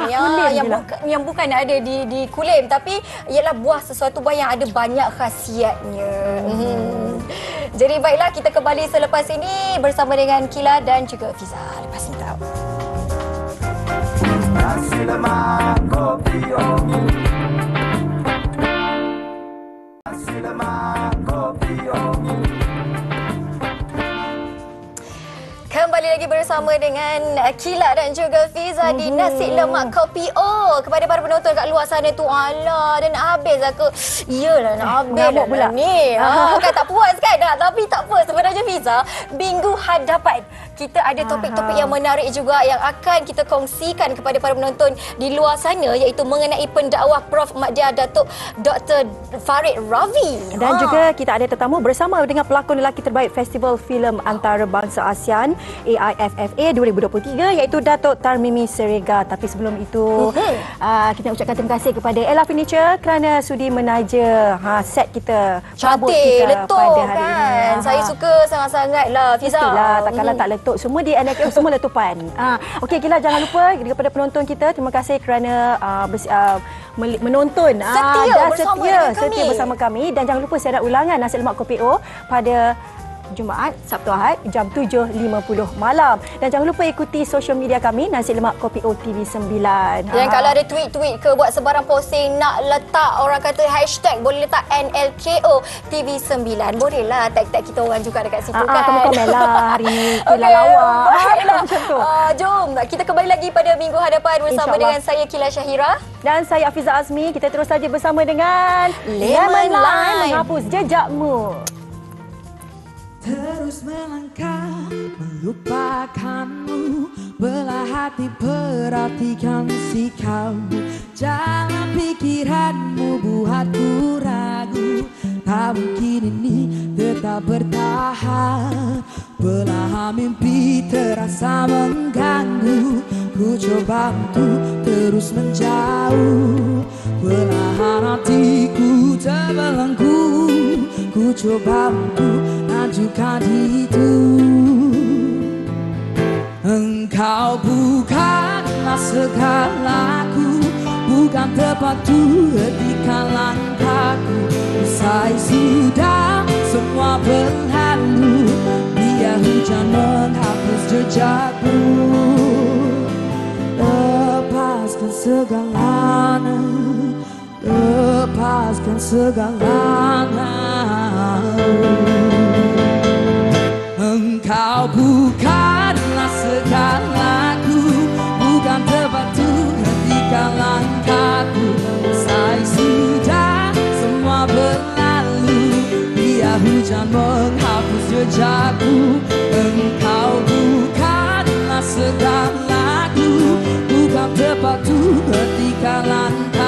yang bukan ada di kulim, tapi ialah buah sesuatu buah yang ada banyak khasiatnya. Jadi baiklah, kita kembali selepas ini bersama dengan Kila dan juga Fiza. Lepas ini tahu. Nasi lemak kopi Nasi lemak kopi Kembali lagi bersama dengan Kila dan juga Fiza di Nasi Lemak Kopi kepada para penonton kat luar sana tu, alah dan habis aku. Iyalah nak habis dah pula ni. Bukan tak puas kan dah, tapi tak apa. Sebenarnya Fiza, minggu hadapan kita ada topik-topik yang menarik juga yang akan kita kongsikan kepada para penonton di luar sana, iaitu mengenai pendakwah Prof Madya Datuk Dr. Farid Ravi. Dan juga kita ada tetamu bersama dengan pelakon lelaki terbaik Festival Filem Antarabangsa ASEAN AIFF FA 2023 iaitu Datuk Tan Mimi Serega. Tapi sebelum itu kita nak ucapkan terima kasih kepada Ella Furniture kerana sudi menaja set kita, Cantik, kita letup pada hari kan. ini. Saya suka sangat-sangat lah Fiza. Mestilah, takkanlah tak letup. Semua di NLKO semua letupan. Okey, Gila, jangan lupa kepada penonton kita, terima kasih kerana menonton setia bersama kami, dan jangan lupa siaran ulangan Nasi Lemak Kopi O pada Jumaat, Sabtu Ahad jam 7.50 malam. Dan jangan lupa ikuti social media kami Nasi Lemak Kopi O TV9. Dan kalau ada tweet-tweet ke buat sebarang posting nak letak orang kata hashtag, boleh letak NLKO TV9. Bolehlah tag-tag kita orang juga dekat situ kan. Komen-komen lah hari ni. Kila lawak. Macam tu. Jom kita kembali lagi pada minggu hadapan bersama dengan saya Kila Syahira dan saya Afiza Azmi. Kita terus saja bersama dengan Lemon Lime menghapus jejakmu. Terus melangkah melupakanmu, belah hati perhatikan sikapmu. Jalan pikiranmu buatku ragu, tak mungkin ini tetap bertahan. Belahan mimpi terasa mengganggu, ku coba untuk terus menjauh. Belahan hatiku terbelenggu, ku coba untuk lanjutkan hidup. Engkau bukanlah segalaku, bukan tempat untuk hentikan langkahku. Usai sudah semua berlalu, biar hujan menghapus jejakku. Lepaskan segalanya, lepaskan segalanya. Engkau bukanlah segalaku, bukan tempat untuk hentikan langkahku. Usai sudah semua berlalu, biar hujan menghapus jejakku. Engkau bukanlah segalaku, bukan tempat untuk hentikan langkahku.